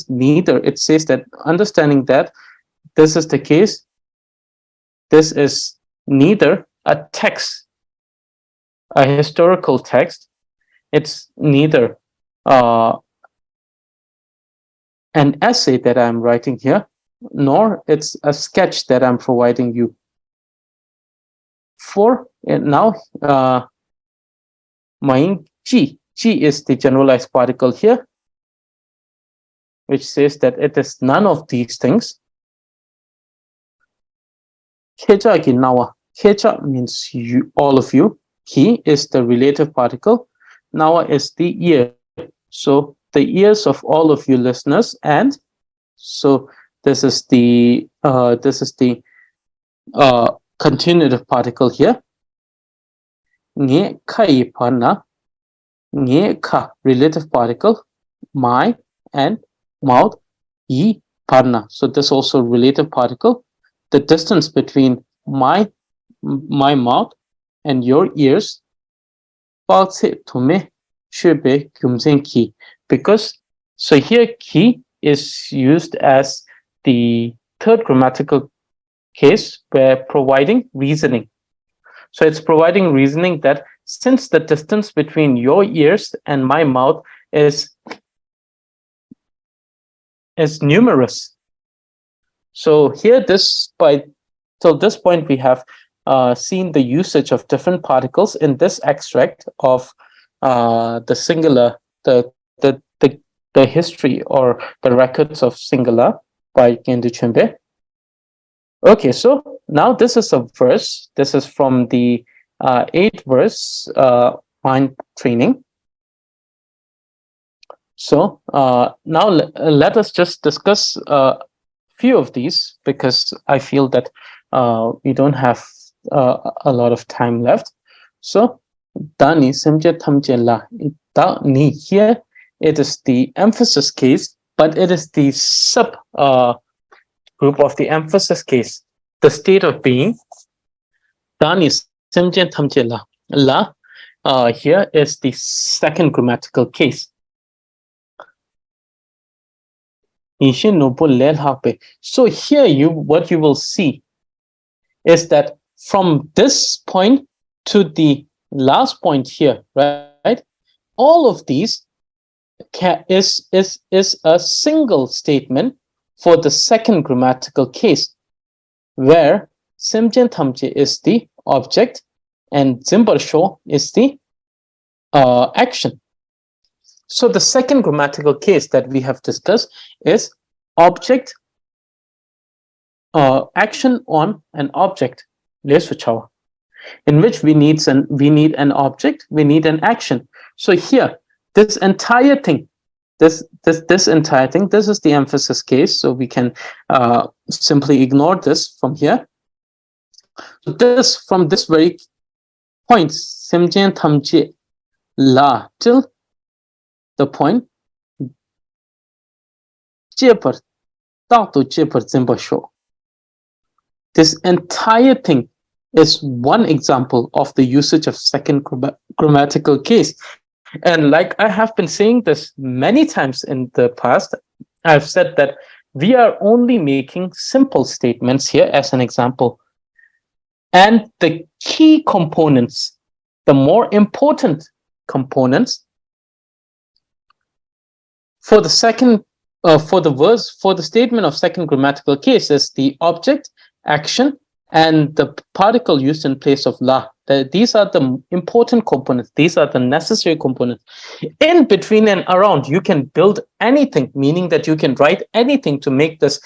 neither. It says that understanding that this is the case, this is neither a text, a historical text. It's neither an essay that I'm writing here, nor it's a sketch that I'm providing you. For now, Maing Chi. Chi is the generalized particle here, which says that it is none of these things. Kecha ki nawa. Kecha means you, all of you. Ki is the relative particle. Nawa is the ear. So the ears of all of you listeners. And so This is the continuative particle here. Nge kai parna, nge ka relative particle, my and mouth, yi parna. So this also relative particle. The distance between my mouth and your ears, because so here ki is used as the third grammatical case where providing reasoning. So it's providing reasoning that since the distance between your ears and my mouth is numerous. So here till this point we have seen the usage of different particles in this extract of the singular, the history or the records of singular by Gendu Chumbe. Okay, so now this is a verse. This is from the 8th verse mind training. So now let us just discuss a few of these, because I feel that we don't have a lot of time left. So Dani Simje Thamje La. Ni here, it is the emphasis case, but it is the sub group of the emphasis case, the state of being. Dani Simje Thamje La. La here is the second grammatical case. So here what you will see is that from this point to the last point here, right? All of these is a single statement for the second grammatical case, where Simjen Thamje is the object and Zimbarsho is the action. So the second grammatical case that we have discussed is object, action on an object, in which we need an object, we need an action. So here, this entire thing, this entire thing, this is the emphasis case. So we can simply ignore this from here. So from this very point, Simjen Thamje La, till the point this entire thing is one example of the usage of second grammatical case. And like I have been saying this many times in the past, I've said that we are only making simple statements here as an example. And the key components, the more important components for the second, for the statement of second grammatical case is the object, action, and the particle used in place of la. These are the important components. These are the necessary components. In between and around, you can build anything, meaning that you can write anything to make this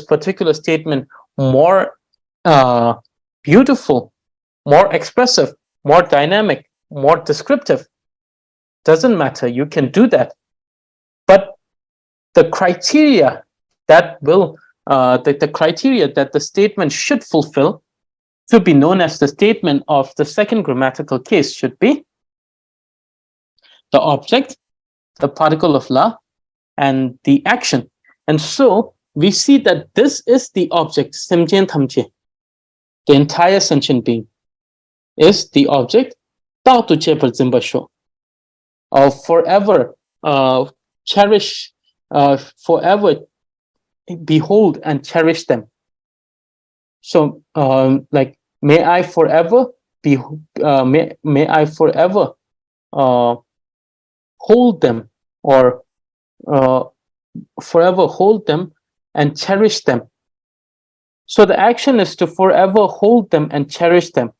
particular statement more beautiful, more expressive, more dynamic, more descriptive. Doesn't matter. You can do that. But the criteria that the criteria that the statement should fulfill to be known as the statement of the second grammatical case should be the object, the particle of la, and the action. And so we see that this is the object, Simjen Thamje. The entire sentient being is the object, Tao Tu Che Per Zimba Sho, of forever cherish, forever behold and cherish them. So like, may I forever be may I forever hold them, or forever hold them and cherish them. So the action is to forever hold them and cherish them,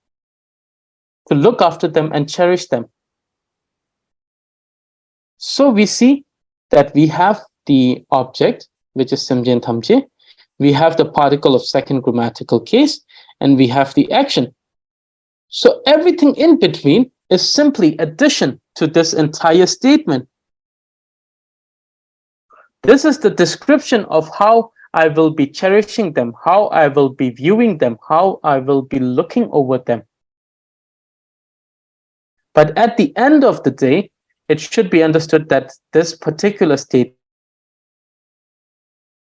to look after them and cherish them. So we see that we have the object, which is Simjen Thamje, we have the particle of second grammatical case, and we have the action. So everything in between is simply addition to this entire statement. This is the description of how I will be cherishing them, how I will be viewing them, how I will be looking over them. But at the end of the day, it should be understood that this particular statement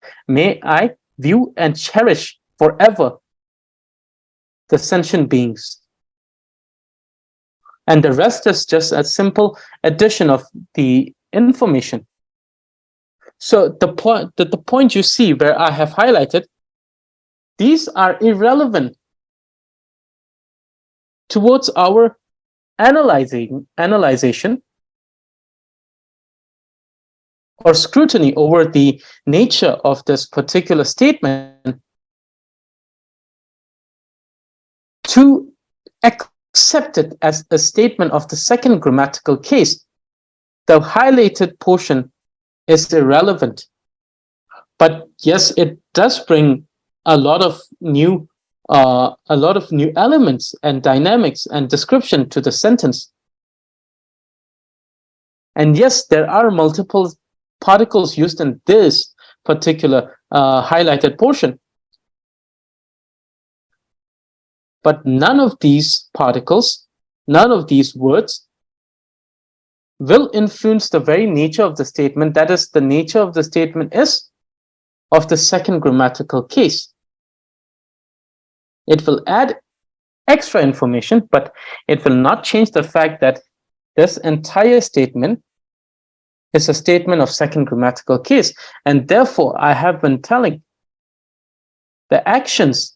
is, may I view and cherish forever the sentient beings. And the rest is just a simple addition of the information. So the point you see where I have highlighted, these are irrelevant towards our analyzation or scrutiny over the nature of this particular statement to accept it as a statement of the second grammatical case. The highlighted portion is irrelevant. But yes, it does bring a lot of new elements and dynamics and description to the sentence. And yes, there are multiple particles used in this particular highlighted portion. But none of these particles, none of these words will influence the very nature of the statement. That is, the nature of the statement is of the second grammatical case. It will add extra information, but it will not change the fact that this entire statement is a statement of second grammatical case. And therefore, I have been telling the actions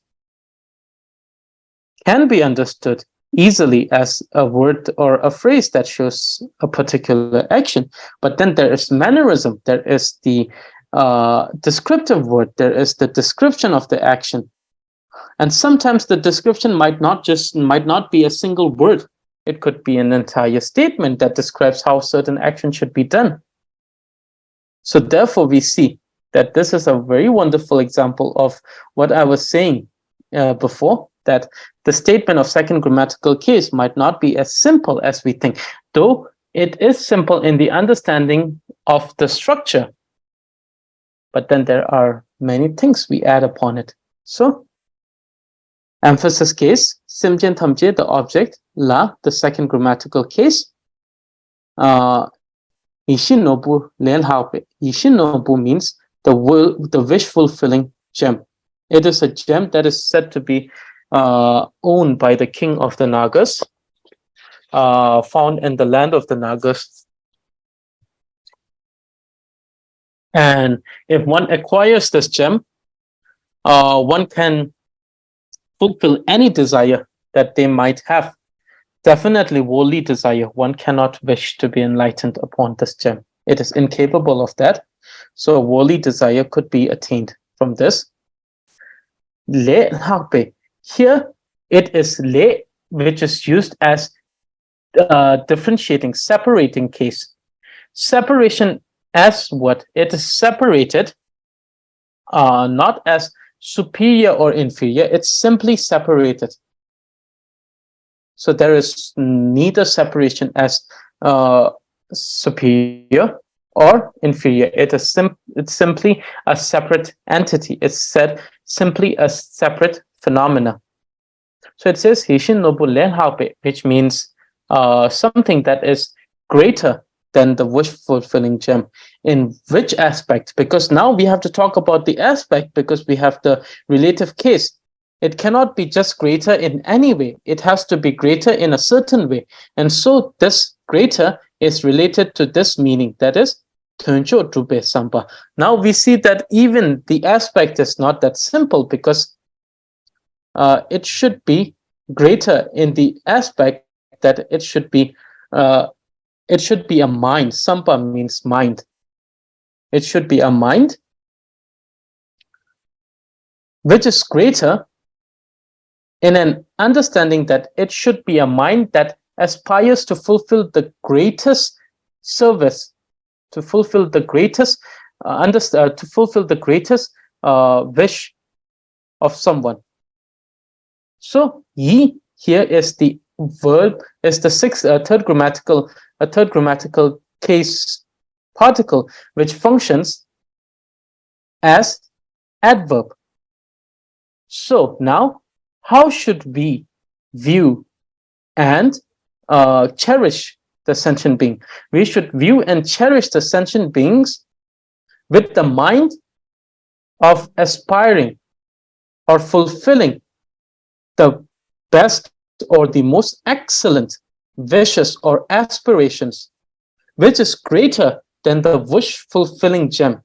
can be understood easily as a word or a phrase that shows a particular action. But then there is mannerism, there is the descriptive word, there is the description of the action. And sometimes the description might not be a single word. It could be an entire statement that describes how certain action should be done. So therefore, we see that this is a very wonderful example of what I was saying before, that the statement of second grammatical case might not be as simple as we think, though it is simple in the understanding of the structure. But then there are many things we add upon it. So, emphasis case, simjian thamje, the object, la, the second grammatical case. Ishinobu lenhaope. Ishinobu means the wish-fulfilling gem. It is a gem that is said to be owned by the king of the Nagas, found in the land of the Nagas. And if one acquires this gem, one can fulfill any desire that they might have. Definitely worldly desire. One cannot wish to be enlightened upon this gem. It is incapable of that. So worldly desire could be attained from this. Le hape. Here it is le, which is used as differentiating, separating case. Separation as what? It is separated not as superior or inferior. It's simply separated. So there is neither separation as superior or inferior. It's simply a separate entity. It's said simply a separate phenomena. So it says Hishin Nobu Lenhape, which means something that is greater than the wish-fulfilling gem. In which aspect? Because now we have to talk about the aspect, because we have the relative case. It cannot be just greater in any way. It has to be greater in a certain way. And so this greater is related to this meaning, that is, Drubpay Sampa. Now we see that even the aspect is not that simple, because it should be greater in the aspect that it should be a mind. Sampa means mind. It should be a mind which is greater in an understanding that it should be a mind that aspires to fulfill the greatest service, to fulfill the greatest wish of someone. So yi here is the verb, is the third grammatical case particle, which functions as adverb. So now, how should we view and cherish the sentient being? We should view and cherish the sentient beings with the mind of aspiring or fulfilling the best or the most excellent wishes or aspirations, which is greater than the wish fulfilling gem.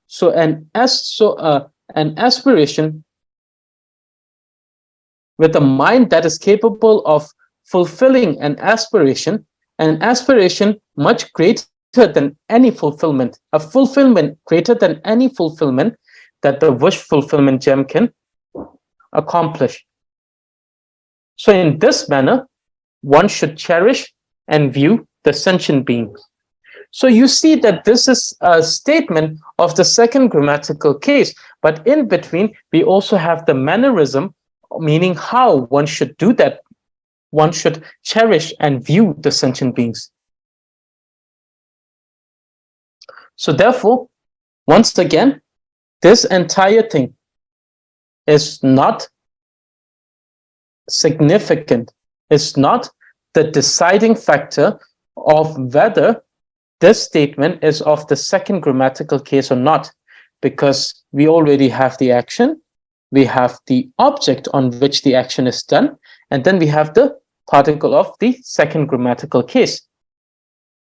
So an aspiration with a mind that is capable of fulfilling an aspiration much greater than any fulfillment, a fulfillment greater than any fulfillment that the wish fulfillment gem can accomplish. So in this manner, one should cherish and view the sentient beings. So you see that this is a statement of the second grammatical case, but in between, we also have the mannerism, meaning how one should do that. One should cherish and view the sentient beings. So therefore, once again, this entire thing is not significant. It's not the deciding factor of whether this statement is of the second grammatical case or not, because we already have the action, we have the object on which the action is done, and then we have the particle of the second grammatical case.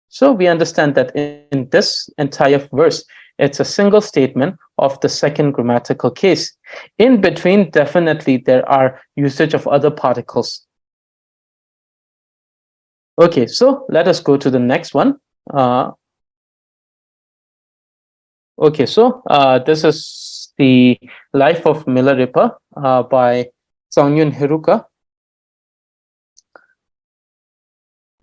So we understand that in this entire verse, it's a single statement of the second grammatical case. In between, definitely there are usage of other particles. Okay, so let us go to the next one. Okay, so this is the Life of Milarepa by Songyun Hiruka.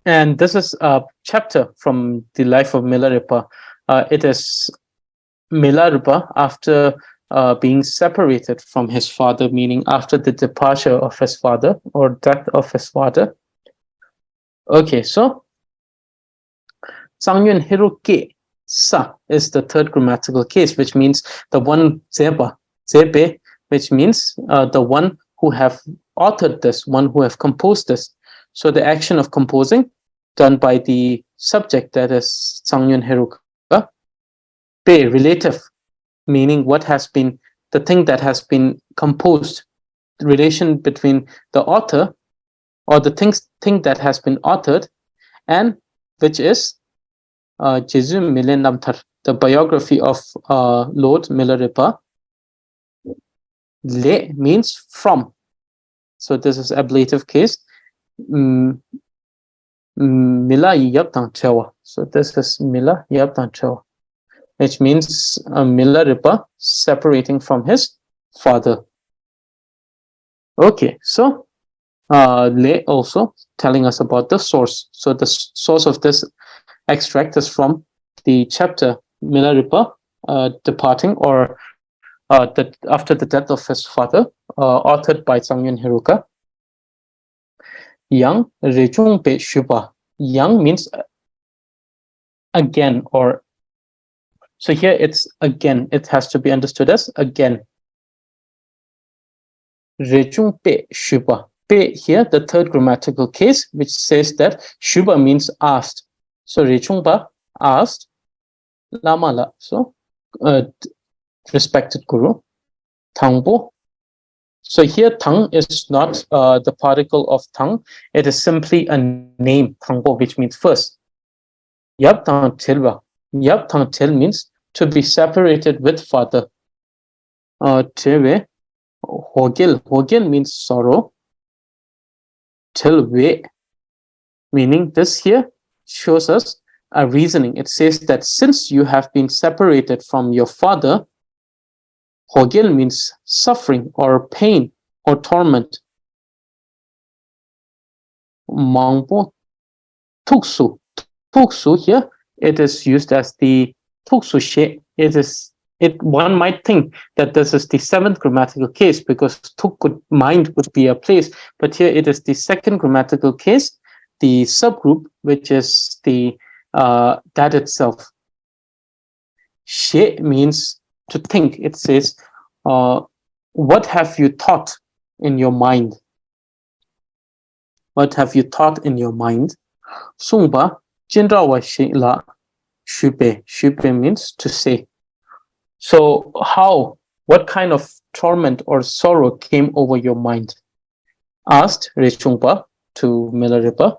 And this is a chapter from the Life of Milarepa. It is Milarepa after being separated from his father, meaning after the departure of his father or death of his father. Okay, so Songyun Hiruke sa is the third grammatical case, which means the one zebe, which means the one who have authored this, one who have composed this. So the action of composing done by the subject, that is Songyun Hiruka. Pe, relative, meaning what has been, the thing that has been composed, the relation between the author or the thing that has been authored, and which is Jesu Milenamthar, the biography of Lord Milarepa. Le means from. So this is ablative case. Mila Yaptang Chewa. So this is Mila Yaptang Chewa, which means Milarepa separating from his father. Okay, so Le also telling us about the source. So the source of this extract is from the chapter Milarepa departing, or after the death of his father, authored by Songyun Hiruka. Yang Rechung Pe Shuba. Yang means again, or so here it's again. It has to be understood as again. Rechung Pe Shuba. Pe here, the third grammatical case, which says that Shuba means asked. So Rechungpa asked Lamala. So respected Guru. Tangbo. So here Tang is not the particle of Tang. It is simply a name, Tangbo, which means first. Yap Tang Tilba. Yap Tang Til means to be separated with father. Tilwe. Hogil. Hogil means sorrow. Tilwe, meaning this here shows us a reasoning. It says that since you have been separated from your father, Hogil means suffering or pain or torment. Mangbo Tuksu. Tuksu here, it is used as the Tuksu she. One might think that this is the seventh grammatical case, because tuk mind would be a place, but here it is the second grammatical case, the subgroup, which is the that itself. She means to think. It says, what have you thought in your mind? What have you thought in your mind? Sungba, jinrawa shi la shupe. Shupe means to say. So what kind of torment or sorrow came over your mind? Asked Rechungpa to Milarepa.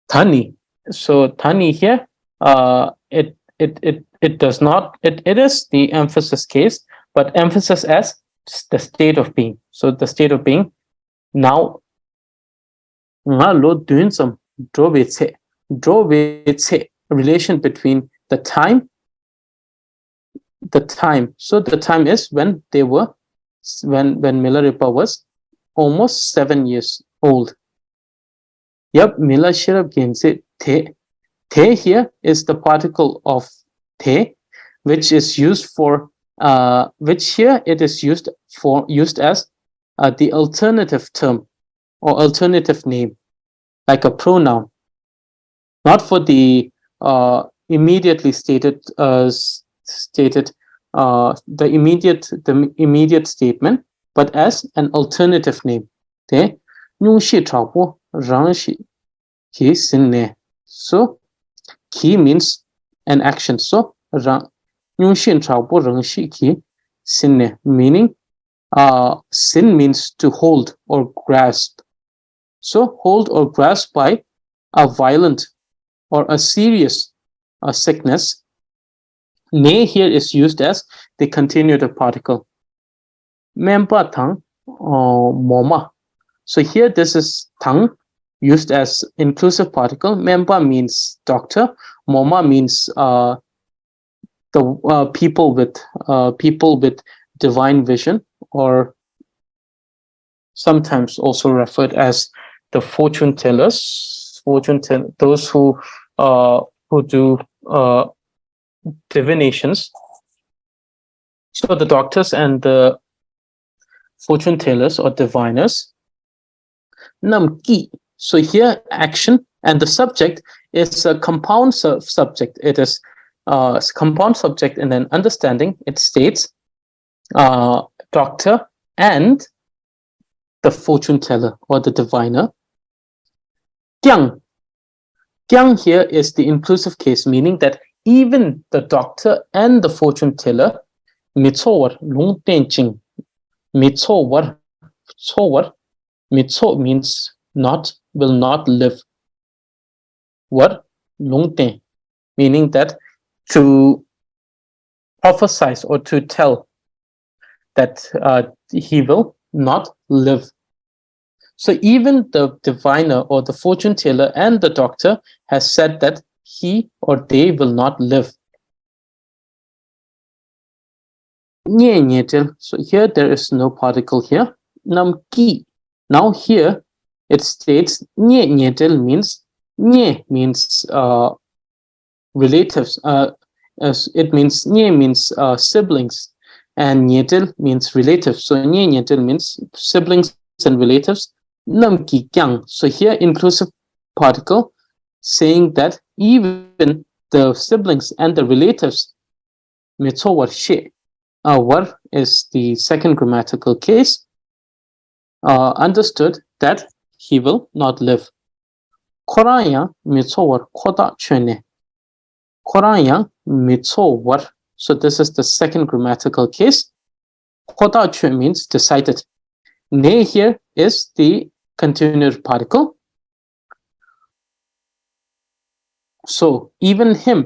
Thani. So Thani here, it does not, it is the emphasis case, but emphasis as the state of being. So the state of being. Now, nga lo doing some Drubpay relation between the time. So the time is when they were, when Milarepa was almost 7 years old. Yep, Mila Shirab Gense Te. Te here is the particle of te, which is used for which here it is used as the alternative term or alternative name, like a pronoun, not for the immediately stated the immediate statement, but as an alternative name. Te nyu shi trapo rang shi ki sinne. So ki means an action. So nyu shi trapo rang shi ki sinne, meaning sin means to hold or grasp. So hold or grasp by a violent or a serious sickness. Ne here is used as the continuative particle. Mempa tang moma. So here this is tang used as inclusive particle. Mempa means doctor. Moma means the people with divine vision, or sometimes also referred as the fortune tellers. Those who do divinations. So the doctors and the fortune tellers or diviners. Nam ki. So here action and the subject is a compound subject. It is compound subject in an understanding. It states doctor and the fortune teller or the diviner. Kyang. Kyang here is the inclusive case, meaning that even the doctor and the fortune teller, mitsowar lung tenching. Mitsowar mitso means not, will not live. War lung ten, meaning that to prophesize or to tell that he will not live. So even the diviner or the fortune teller and the doctor has said that he or they will not live. So here there is no particle here. Nam ki. Now here it states means relatives. It means siblings, and nyetel means relatives. So nyetel means siblings and relatives. Nam ki kyang. So here inclusive particle saying that even the siblings and the relatives, war she. War is the second grammatical case. Understood that he will not live. Koraya war koda chene. Koraya war. So this is the second grammatical case. Koda chene means decided. Ne here is the continued particle. So even he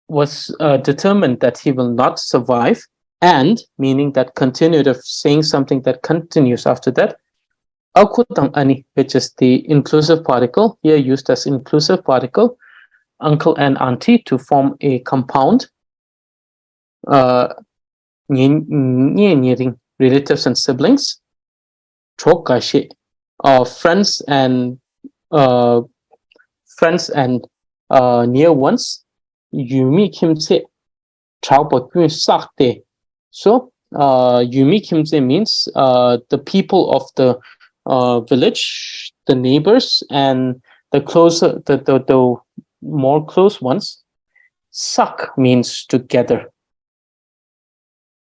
was determined that he will not survive, and meaning that continuative, saying something that continues after that. Akutang ani, which is the inclusive particle, here used as inclusive particle, uncle and auntie to form a compound. Relatives and siblings. Chokashi, friends and near ones. Yumi kimse chao sakte. So Yumi kimse means the people of the village, the neighbors, and the closer, the more close ones. Sak means together.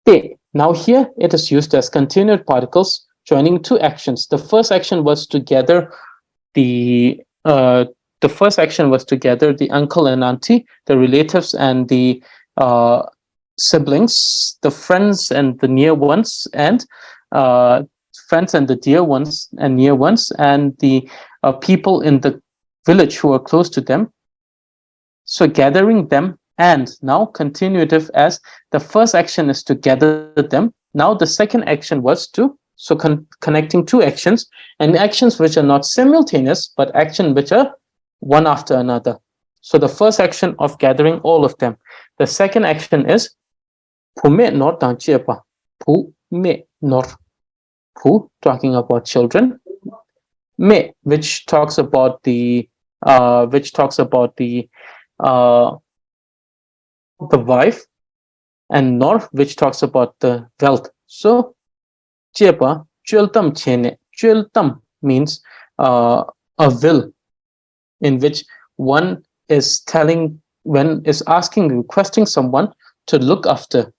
Te. Now here it is used as continued particles joining two actions. The first action was together the first action was together the uncle and auntie, the relatives and the siblings, the friends and the near ones, and friends and the dear ones and near ones, and the people in the village who are close to them. So gathering them, and now continuative as the first action is to gather them. Now the second action was to, so connecting two actions, and actions which are not simultaneous, but action which are one after another. So the first action of gathering all of them. The second action is pu me nor dang jie pa. Pu me nor. Pu, talking about children. Me, which talks about the wife, and nor, which talks about the wealth. So Chepa, Chultam Chene. Chultam means a will, in which one is telling, when is asking, requesting someone to look after.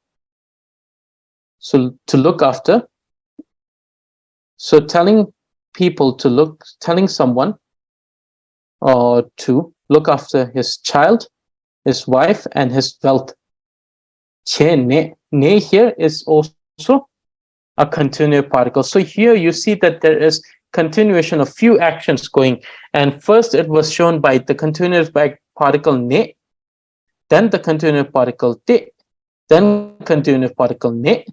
So to look after. So telling people to look, telling someone to look after his child, his wife, and his wealth. Che ne. Ne here is also a continuous particle. So here you see that there is continuation of few actions going. And first it was shown by the continuous particle ne, then the continuous particle te, then continuous particle ne.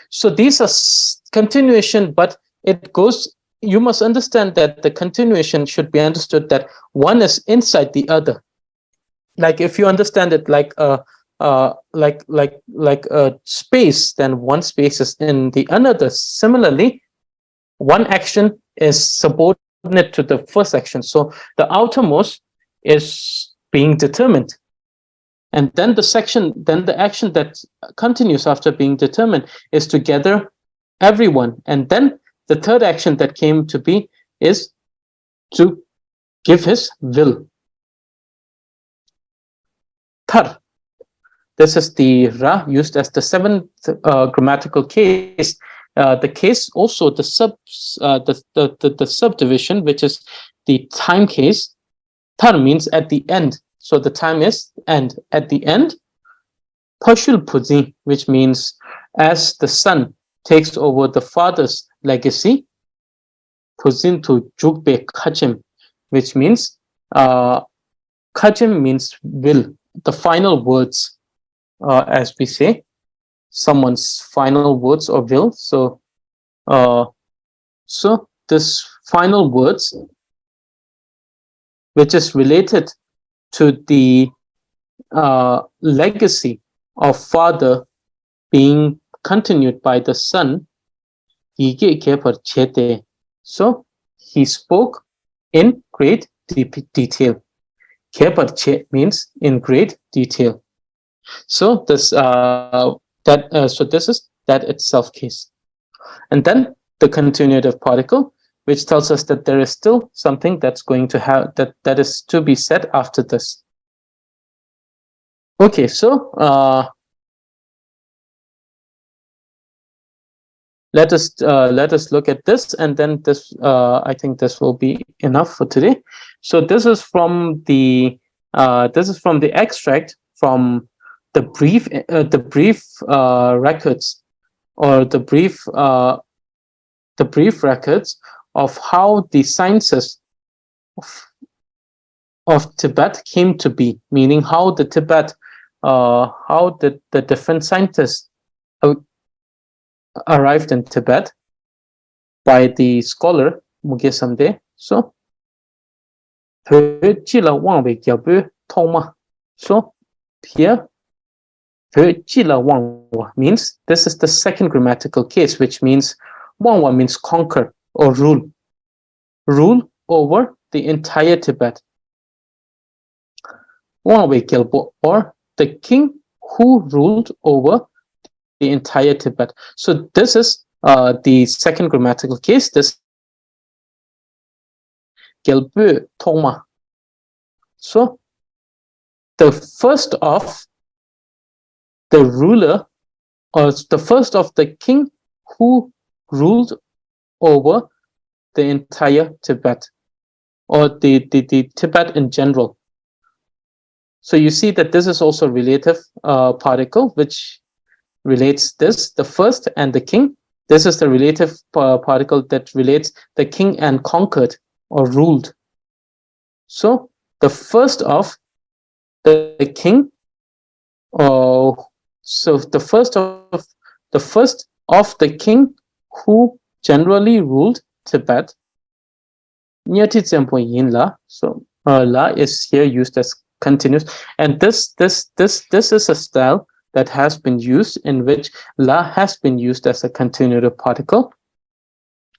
So these are continuation, but it goes, you must understand that the continuation should be understood that one is inside the other. Like if you understand it like a space, then one space is in the another. Similarly, one action is subordinate to the first action. So the outermost is being determined. And then the action that continues after being determined is to gather everyone. And then the third action that came to be is to give his will. Thar. This is the ra used as the seventh grammatical case. The case also the subdivision, which is the time case. Thar means at the end. So the time is end. At the end, Pashul Puzi, which means as the son takes over the father's legacy, Puzin to Drubpay Kachim, which means Kachim means will, the final words, as we say, someone's final words or will. So this final words, which is related to the legacy of father being continued by the son. So he spoke in great detail. Means in great detail. So this this is that itself case. And then the continuative particle, which tells us that there is still something that's going to have that is to be said after this. Okay, so let us look at this, and then this I think this will be enough for today. So this is from the extract from the brief records, or the brief records of how the sciences of Tibet came to be, meaning how the Tibet, how the different scientists arrived in Tibet by the scholar Muge Samde. So, so here, means this is the second grammatical case, which means Wangwa means conquer or rule. Rule over the entire Tibet. Or the king who ruled over the entire Tibet. So this is the second grammatical case. This Gelbu Toma. So the first of the ruler, or the first of the king who ruled over the entire Tibet, or the Tibet in general. So you see that this is also relative particle, which relates this, the first and the king. This is the relative particle that relates the king and conquered or ruled. So the first of the king, so the first of the king who generally ruled Tibet. So la is here used as continuous, and this is a style that has been used in which la has been used as a continuative particle,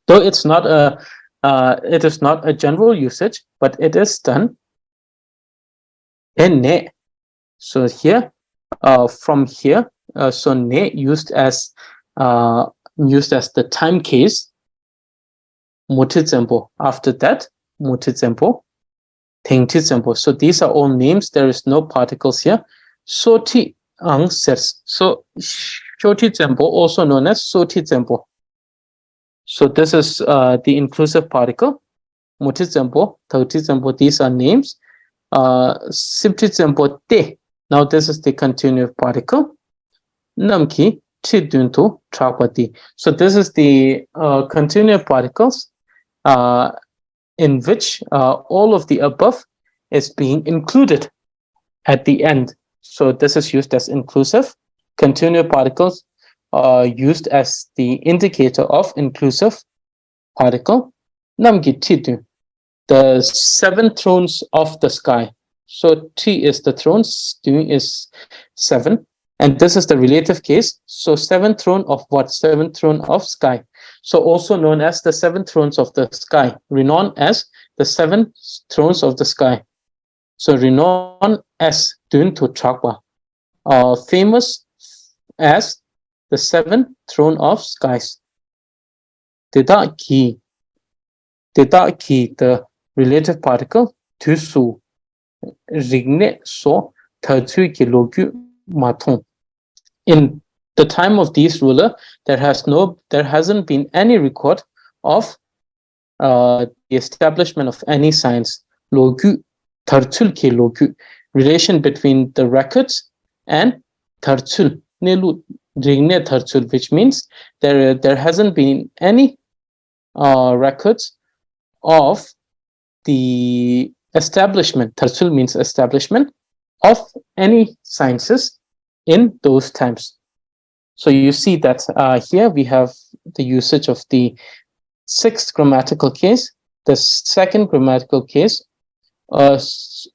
though it is not a general usage, but it is done in ne. So here, from here, so ne used as the time case. After that, mutitsempo, tengtitsempo. So these are all names. There is no particles here. Soti ang sers. So shotitsempo, also known as sotitsempo. So this is the inclusive particle. Mutitsempo, tautitsempo. These are names. Siptitsempo te. Now this is the continuous particle. Namki tiduntu trapati. So this is the continuous particles in which all of the above is being included at the end. So this is used as inclusive. Continuous particles are used as the indicator of inclusive particle. Namgitidu, the 7 thrones of the sky. So T is the thrones, Du is 7. And this is the relative case. So 7 throne of what? 7 throne of sky. So also known as the 7 thrones of the sky, renowned as the 7 thrones of the sky. So renowned as Dun to Chakwa, famous as the 7 throne of skies. Dedaki, the relative particle, Tusu, Rigne so Tatsu Kilogu Maton. In the time of these ruler, there hasn't been any record of the establishment of any science. Logu, tartul ke logu, relation between the records and tartul, nelu rigne tartul, which means there hasn't been any records of the establishment. Tartul means establishment of any sciences in those times. So you see that here we have the usage of the 6th grammatical case, the 2nd grammatical case, this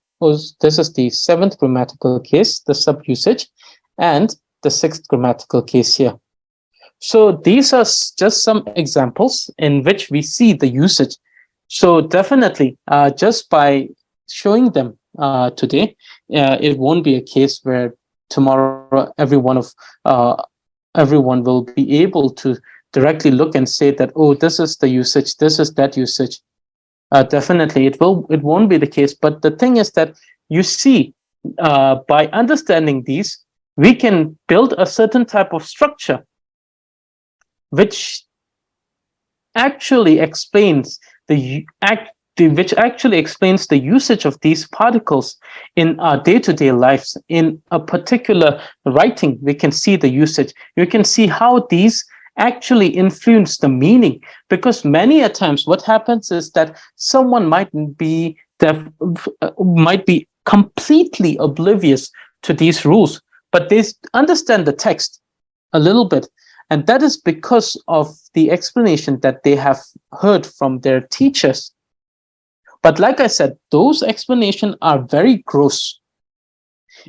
is the 7th grammatical case, the sub-usage, and the 6th grammatical case here. So these are just some examples in which we see the usage. So definitely, just by showing them today, it won't be a case where tomorrow everyone will be able to directly look and say that, oh, this is the usage, this is that usage. Definitely, it won't be the case. But the thing is that you see, by understanding these, we can build a certain type of structure which actually explains the usage of these particles in our day-to-day lives. In a particular writing, we can see the usage. You can see how these actually influence the meaning, because many a times what happens is that someone might be completely oblivious to these rules, but they understand the text a little bit, and that is because of the explanation that they have heard from their teachers. But like I said, those explanations are very gross,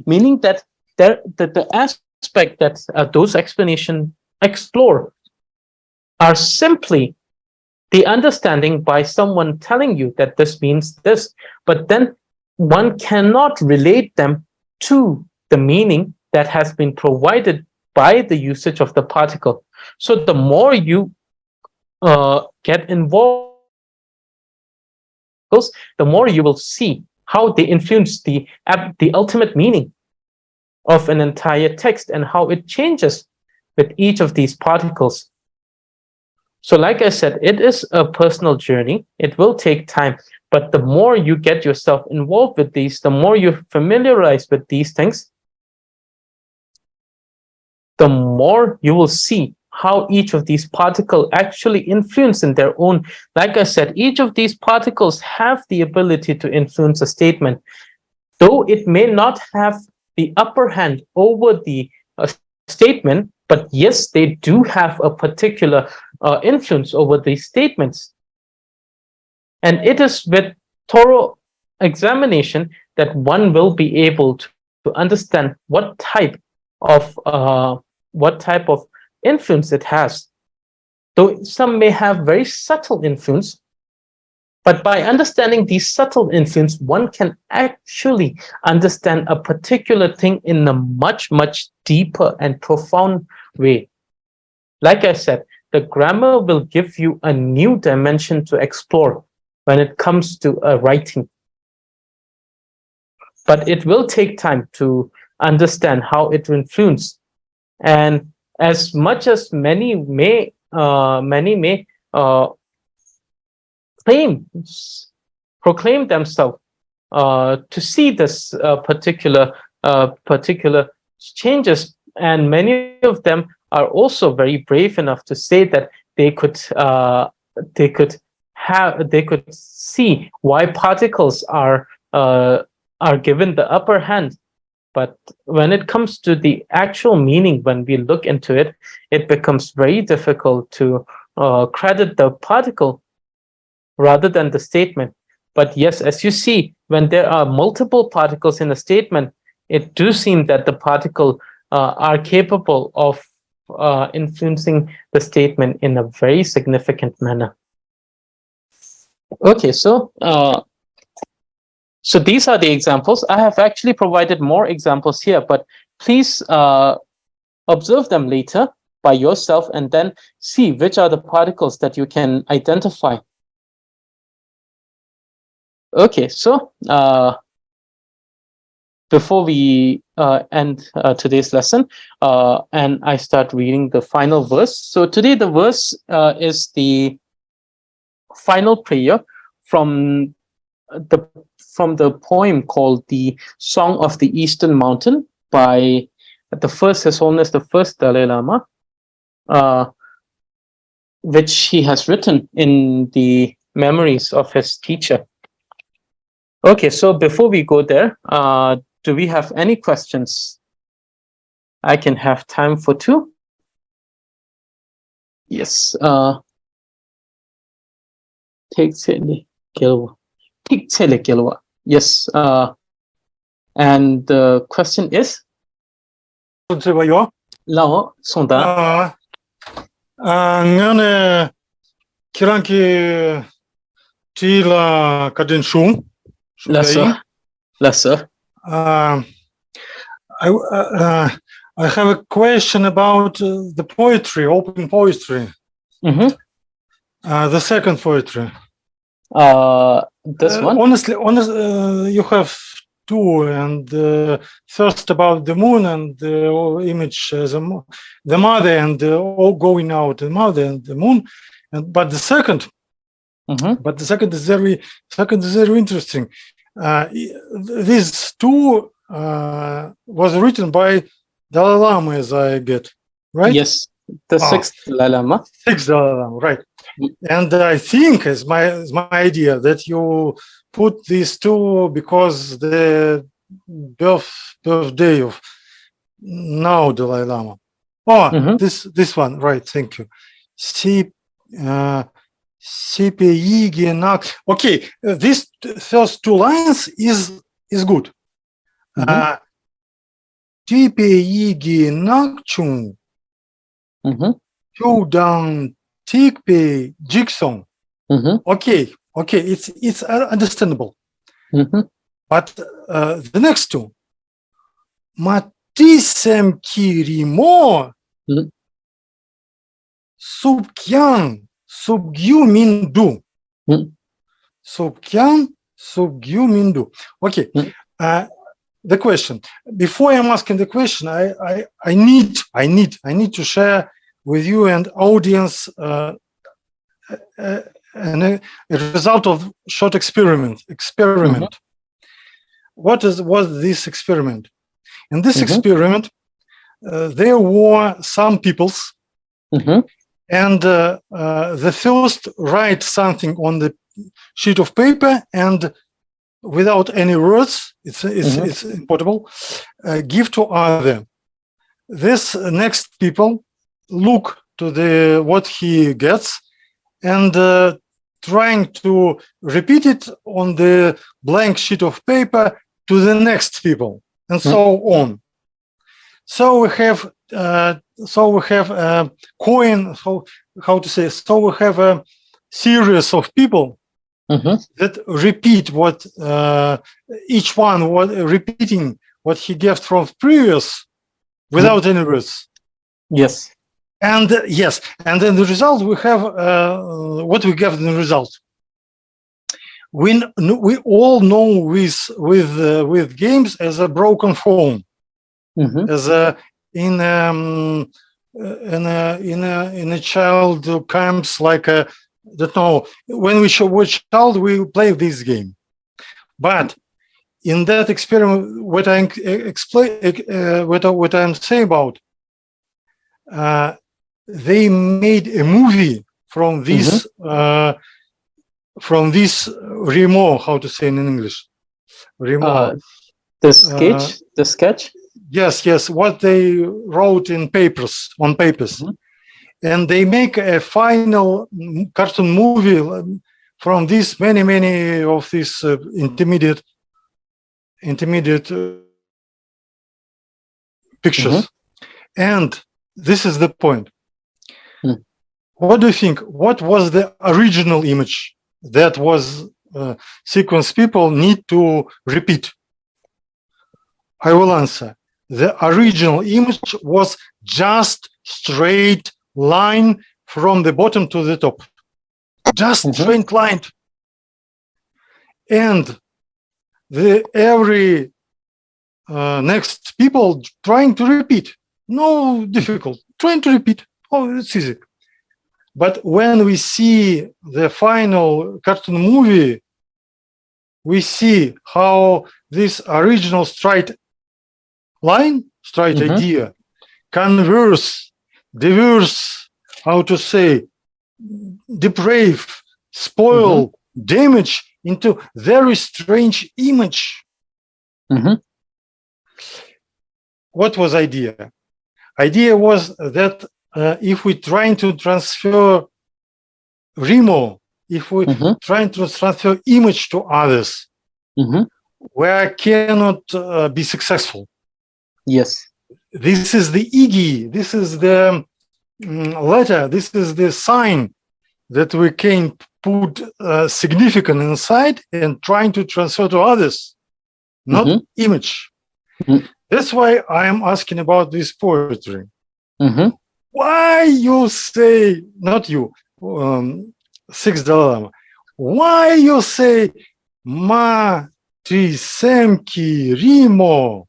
meaning that the aspect that those explanations explore are simply the understanding by someone telling you that this means this, but then one cannot relate them to the meaning that has been provided by the usage of the particle. So the more you get involved, the more you will see how they influence the ultimate meaning of an entire text and how it changes with each of these particles. So like I said, it is a personal journey. It will take time, but the more you get yourself involved with these, the more you familiarize with these things, the more you will see how each of these particles actually influence in their own. Like I said, each of these particles have the ability to influence a statement, though it may not have the upper hand over the statement, but yes, they do have a particular influence over these statements. And it is with thorough examination that one will be able to understand what type of influence it has. Though some may have very subtle influence, but by understanding these subtle influence, one can actually understand a particular thing in a much, much deeper and profound way. Like I said, the grammar will give you a new dimension to explore when it comes to writing. But it will take time to understand how it influences. And as much as many may proclaim themselves to see this particular changes, and many of them are also very brave enough to say that they could see why particles are given the upper hand. But when it comes to the actual meaning, when we look into it, it becomes very difficult to credit the particle rather than the statement. But yes, as you see, when there are multiple particles in a statement, it do seem that the particle are capable of influencing the statement in a very significant manner. Okay, so these are the examples. I have actually provided more examples here, but please observe them later by yourself and then see which are the particles that you can identify. Okay, so before we end today's lesson and I start reading the final verse. So today the verse is the final prayer from the poem called The Song of the Eastern Mountain by His Holiness the First Dalai Lama, which he has written in the memories of his teacher. Okay, so before we go there, do we have any questions? I can have time for two. Yes. Yes. And the question is? Lao Sonda. Ngane kiranki tila kadinshung. Lesser. I have a question about the poetry, open poetry. Mm-hmm. The second poetry. This one? Honestly, you have two, and first about the moon and the image, the mother and all going out, the mother and the moon, but the second. Mm-hmm. But the second is very interesting. These two was written by Dalai Lama, as I get, right? Yes, the sixth Dalai Lama. Sixth Dalai Lama, right? And I think, as my idea, that you put these two because the birthday of now Dalai Lama. Mm-hmm. This one, right? Thank you. Okay, these first two lines is good. Tipeigi nakchung chudan tikpe jigson. Okay, it's understandable. But the next two, matisem kirimo subkyang. Subgyu mean do. Subkyang Subgyu Mindu. Okay. The question. Before I'm asking the question, I need to share with you and audience a result of short experiment. What was this experiment? In this experiment, there were some peoples, and the first write something on the sheet of paper and without any words, it's impossible, give to other. This next people look to the what he gets and trying to repeat it on the blank sheet of paper to the next people, and so on. So we have a coin. How to say? So we have a series of people that repeat what each one repeating what he gave from previous without any words. Yes. And yes, and then the result we have what we get in the result. We all know with games as a broken phone, as a in a child comes like a, don't know, when we show which child we play this game. But in that experiment, what I explain, what I'm saying about, they made a movie from this Remo, how to say in English, Remo. The sketch. Yes, what they wrote in papers, and they make a final cartoon movie from these many of these intermediate pictures. And this is the point. What do you think? What was the original image that was sequence people need to repeat? I will answer. The original image was just straight line from the bottom to the top. Just straight line. And every next people trying to repeat. No difficult. Trying to repeat. Oh, it's easy. But when we see the final cartoon movie, we see how this original straight line, straight idea, converse, diverse, how to say, deprave, spoil, damage into very strange image. What was idea? Idea was that if we trying to transfer Remo, if we trying to transfer image to others, we cannot be successful. Yes. This is the igi, this is the letter, this is the sign that we can put significant inside and trying to transfer to others, not image. That's why I am asking about this poetry. Why you say, not you, Sixth Dalai Lama, why you say ma trisemki rimo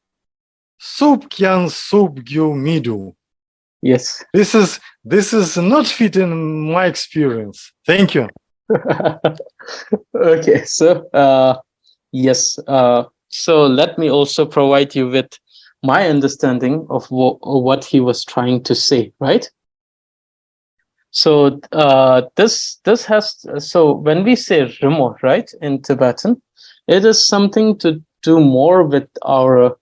subkyan subgyu midu? Yes. This is not fit in my experience. Thank you. Okay, so yes, so let me also provide you with my understanding of what he was trying to say, right? So this has, so when we say Rimo, right, in Tibetan, it is something to do more with our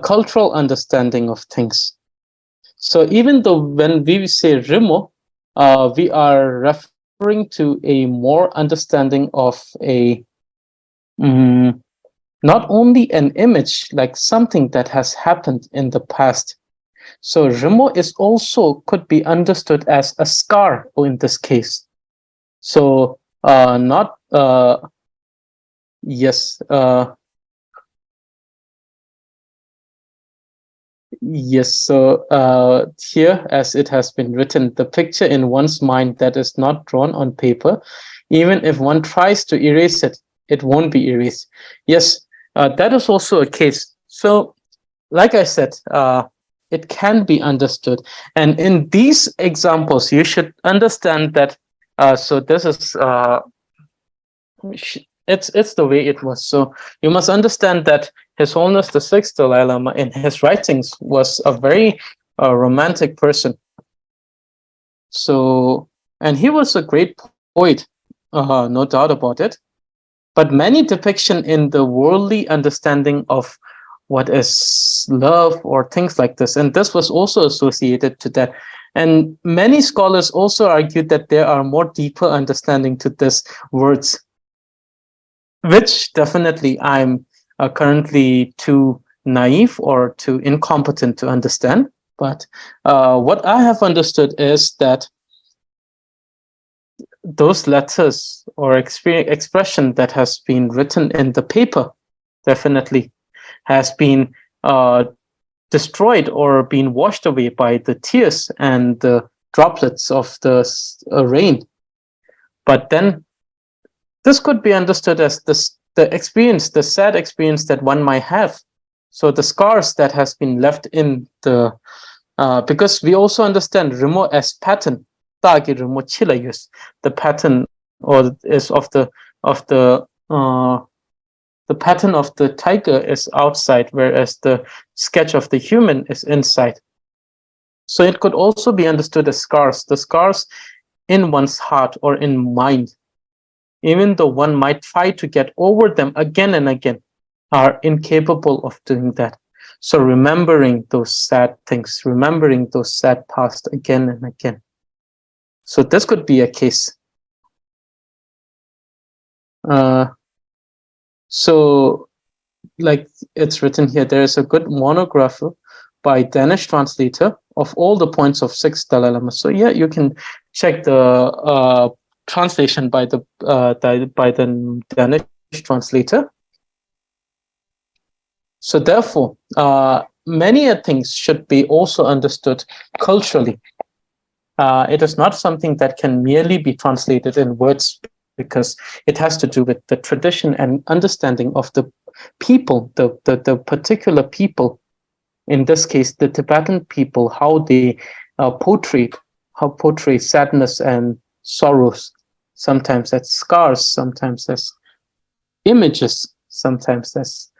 cultural understanding of things. So even though when we say Rimo, we are referring to a more understanding of a not only an image, like something that has happened in the past. So Rimo is also could be understood as a scar in this case. So not yes. Yes, so here, as it has been written, the picture in one's mind that is not drawn on paper, even if one tries to erase it, it won't be erased. Yes, that is also a case. So, like I said, it can be understood. And in these examples, you should understand that. So this is it's the way it was. So you must understand that His Holiness the Sixth Dalai Lama in his writings was a very romantic person. So, and he was a great poet, no doubt about it. But many depiction in the worldly understanding of what is love or things like this, and this was also associated to that. And many scholars also argued that there are more deeper understanding to this words, which definitely I'm currently too naive or too incompetent to understand. But what I have understood is that those letters or expression that has been written in the paper definitely has been destroyed or been washed away by the tears and the droplets of the rain. But then this could be understood as the experience, the sad experience that one might have. So the scars that has been left in the, because we also understand Rimo as pattern, the pattern or is of the pattern of the tiger is outside, whereas the sketch of the human is inside. So it could also be understood as scars, the scars in one's heart or in mind, even though one might try to get over them again and again, are incapable of doing that. So remembering those sad things, remembering those sad past again and again. So this could be a case. So like it's written here, there is a good monograph by Danish translator of all the points of 6 Dalai Lama. So yeah, you can check the translation by the Danish translator. So therefore, many things should be also understood culturally. It is not something that can merely be translated in words, because it has to do with the tradition and understanding of the people, the particular people, in this case, the Tibetan people, how they portray sadness and sorrows, sometimes as scars, sometimes as images, sometimes as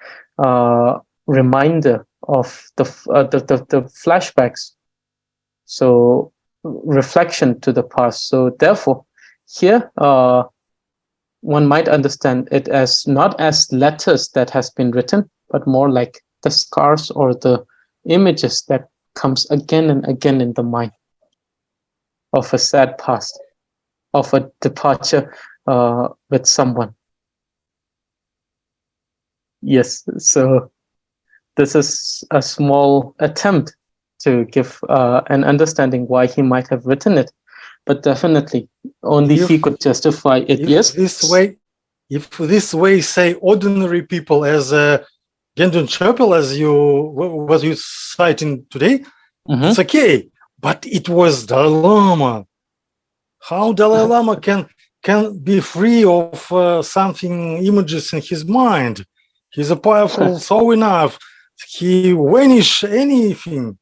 reminder of the flashbacks. So reflection to the past. So therefore, here one might understand it as not as letters that has been written, but more like the scars or the images that comes again and again in the mind of a sad past, of a departure with someone. Yes, so this is a small attempt to give an understanding why he might have written it, but definitely only he could justify it. Yes. If this way say ordinary people as Gendun Chapel, as what you citing today, it's okay. But it was Dalai Lama. How Dalai Lama can be free of something images in his mind? He's a powerful soul enough. He vanish anything.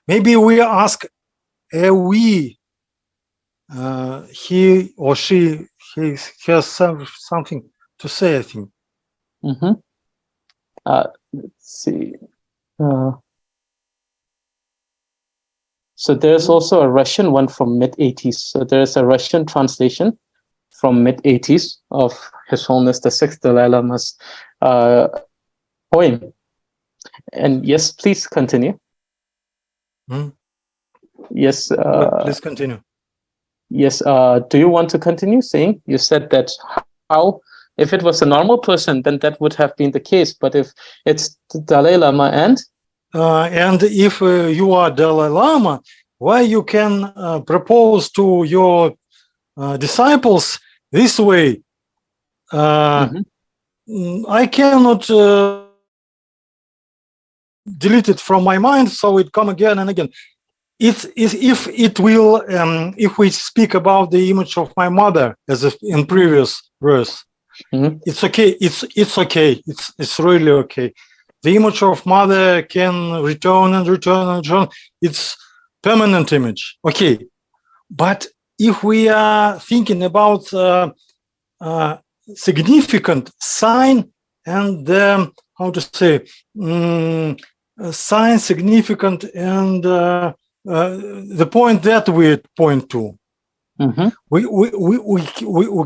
Maybe we ask he or she has something to say, I think. Let's see. So there's also a Russian one from mid-80s. So there's a Russian translation from mid-80s of His Holiness the Sixth Dalai Lama's poem. And yes, please continue. Yes. Please continue. Yes. Do you want to continue saying? You said that how, if it was a normal person, then that would have been the case. But if it's Dalai Lama and if you are Dalai Lama, why you can propose to your disciples this way? I cannot delete it from my mind, so it come again and again. If we speak about the image of my mother, as in previous verse, It's okay. It's okay. It's really okay. The image of mother can return and return and return. It's permanent image. Okay, but if we are thinking about significant sign and how to say sign significant and the point that we point to, we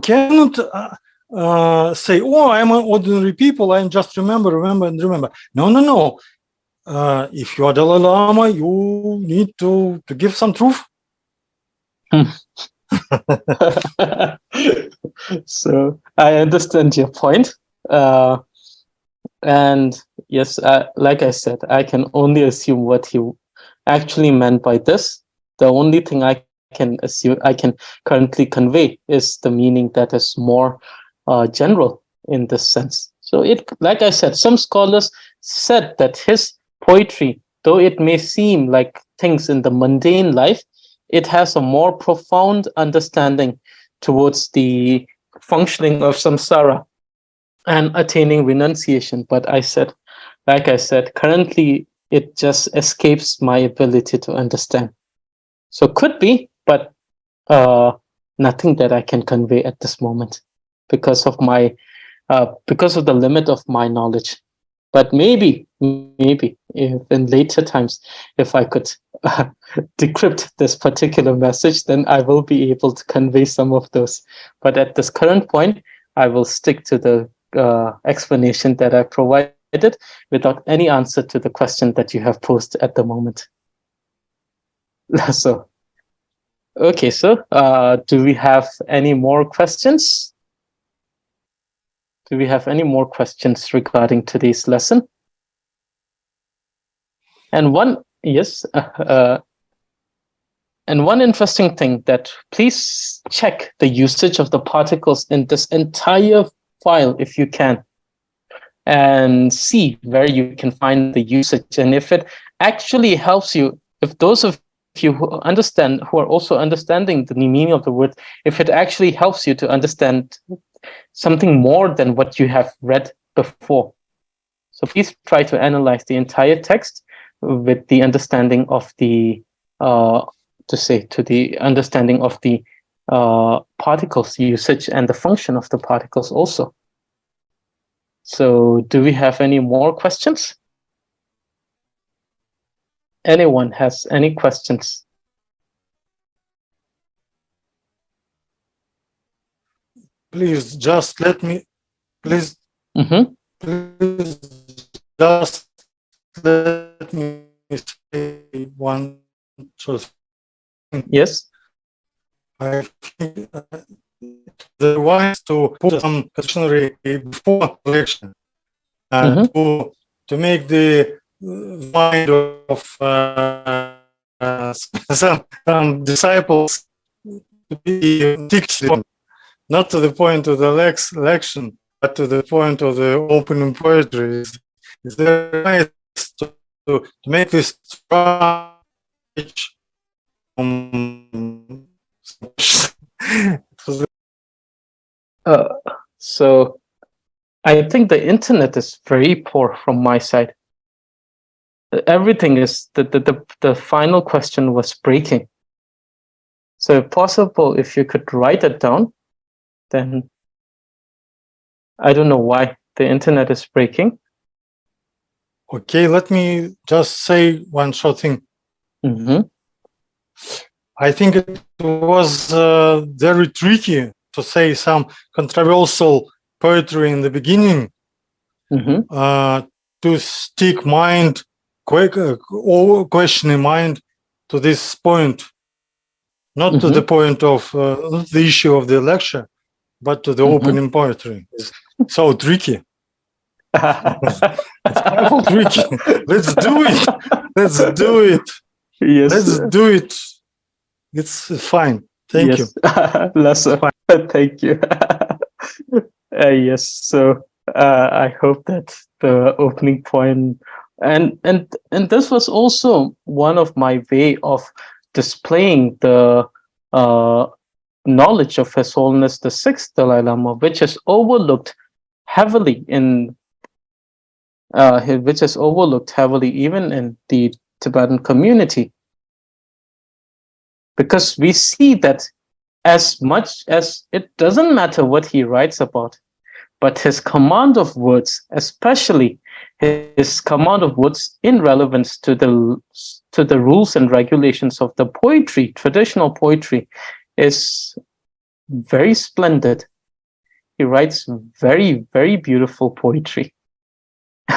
cannot say, oh, I'm an ordinary people, I just remember. No. If you are Dalai Lama, you need to give some truth. So I understand your point. And yes, like I said, I can only assume what he actually meant by this. The only thing I can assume, I can currently convey, is the meaning that is more general in this sense. So like I said, some scholars said that his poetry, though it may seem like things in the mundane life, it has a more profound understanding towards the functioning of samsara and attaining renunciation. But like I said, currently it just escapes my ability to understand. So could be, but nothing that I can convey at this moment because of the limit of my knowledge. But maybe if in later times, if I could decrypt this particular message, then I will be able to convey some of those. But at this current point, I will stick to the explanation that I provided without any answer to the question that you have posed at the moment. So, okay, so do we have any more questions? Do we have any more questions regarding today's lesson? And one interesting thing, that please check the usage of the particles in this entire file if you can, and see where you can find the usage. And if it actually helps you, if those of you who are also understanding the meaning of the word, if it actually helps you to understand something more than what you have read before. So please try to analyze the entire text with the understanding of the understanding of the particles usage and the function of the particles also. So do we have any more questions? Anyone has any questions? Please just let me, please just let me say one truth. Yes. I think the wise to put some dictionary before election to make the mind of some disciples to be dictionary. Not to the point of the election, but to the point of the opening poetry. Is there nice to make this so I think the internet is very poor from my side. Everything is the final question was breaking. So if possible, if you could write it down, then I don't know why the internet is breaking. Okay, let me just say one short thing. I think it was very tricky to say some controversial poetry in the beginning, to stick mind, or questioning mind to this point, not to the point of not the issue of the lecture, but to the opening poetry. It's so tricky. It's awful tricky. Let's do it. Let's do it. Yes. Let's do it. It's fine. Thank you. Thank you. Yes. So I hope that the opening point and this was also one of my way of displaying the knowledge of His Holiness the Sixth Dalai Lama, which is overlooked heavily even in the Tibetan community, because we see that as much as it doesn't matter what he writes about, but his command of words, especially his command of words in relevance to the rules and regulations of the poetry, traditional poetry, is very splendid. He writes very, very beautiful poetry.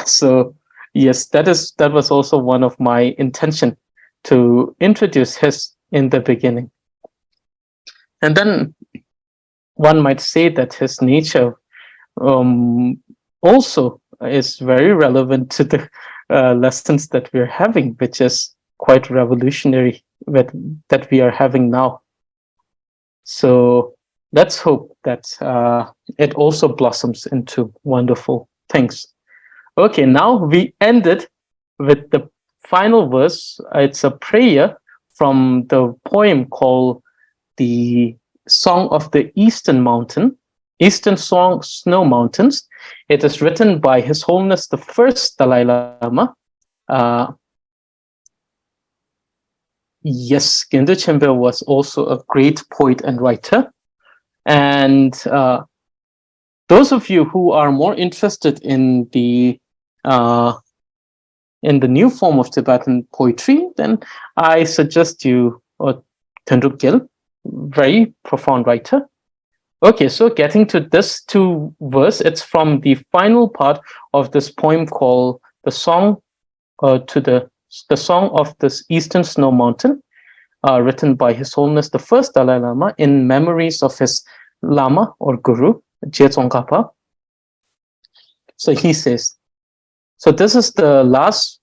So yes, that was also one of my intention, to introduce his in the beginning. And then one might say that his nature also is very relevant to the lessons that we're having, which is quite revolutionary that we are having now. So let's hope that it also blossoms into wonderful things. Okay, now we ended with the final verse. It's a prayer from the poem called the Song of the Eastern Snow Mountains. It is written by His Holiness the First Dalai Lama. Yes, Gyaltsab Chenpa was also a great poet and writer. And those of you who are more interested in the new form of Tibetan poetry, then I suggest you Tendrup Gyal, very profound writer. Okay, so getting to this two verse, it's from the final part of this poem called the Song the Song of the Eastern Snow Mountain, written by His Holiness the First Dalai Lama in memories of his Lama or Guru, Je Tsongkhapa. So he says, so this is the last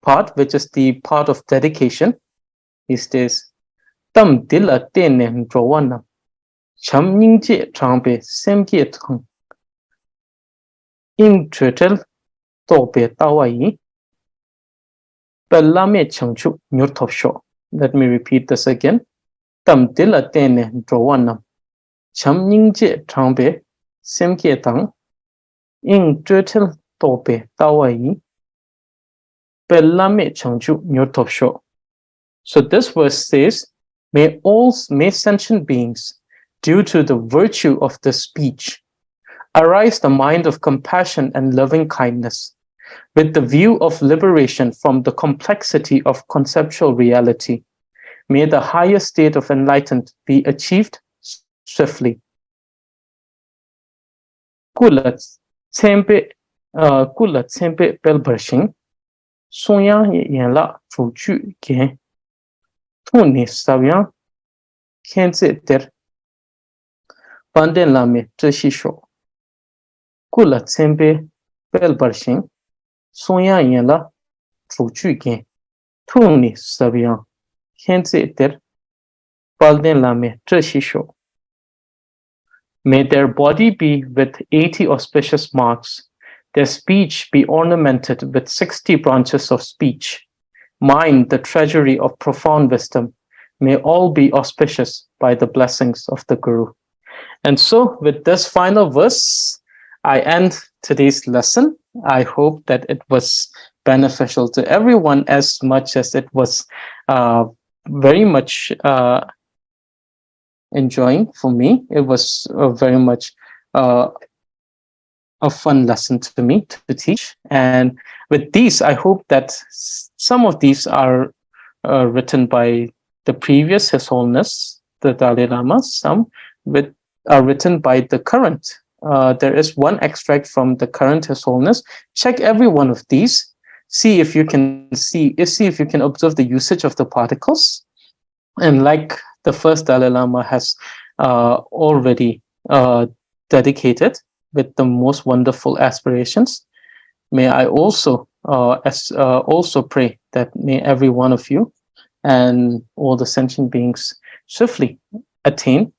part, which is the part of dedication. He says, Tam dila tene rowana, cham ningje trangbe semge tang, ing tretel tobe tawai, pelame changchu nyurtopsho. Let me repeat this again. Tam dila tene rowana, cham ningje trangbe semge tang, ing tretel tobe tawai, pelame changchu nyurtopsho. So this verse says, may sentient beings, due to the virtue of the speech, arise the mind of compassion and loving kindness, with the view of liberation from the complexity of conceptual reality. May the higher state of enlightenment be achieved swiftly. Kula tsempe pelbarshing, sonya yenla fuchu gen, tuni savyang, kenze ter, Panden lame treshisho. Kula tsempe pelbarshing, sonya yenla fuchu gen, tuni savyang, kenze ter, Panden lame treshisho. May their body be with 80 auspicious marks, their speech be ornamented with 60 branches of speech, mind the treasury of profound wisdom. May all be auspicious by the blessings of the Guru. And so with this final verse, I end today's lesson. I hope that it was beneficial to everyone as much as it was very much enjoying for me. It was very much a fun lesson to me to teach. And with these, I hope that some of these are written by the previous His Holiness, the Dalai Lama. Some are written by the current. There is one extract from the current His Holiness. Check every one of these. See if you can observe the usage of the particles. And like the first Dalai Lama has already dedicated with the most wonderful aspirations, may I also pray that may every one of you and all the sentient beings swiftly attain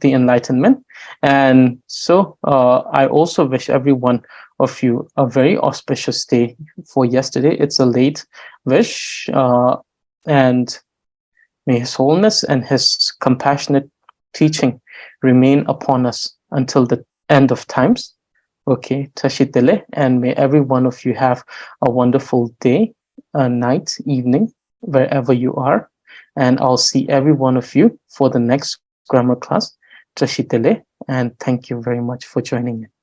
the enlightenment. And so I also wish every one of you a very auspicious day. For yesterday, it's a late wish, and may His Holiness and His compassionate teaching remain upon us until the end of times. Okay, Tashitele, and may every one of you have a wonderful day, a night, evening, wherever you are. And I'll see every one of you for the next grammar class. Tashitele, and thank you very much for joining in.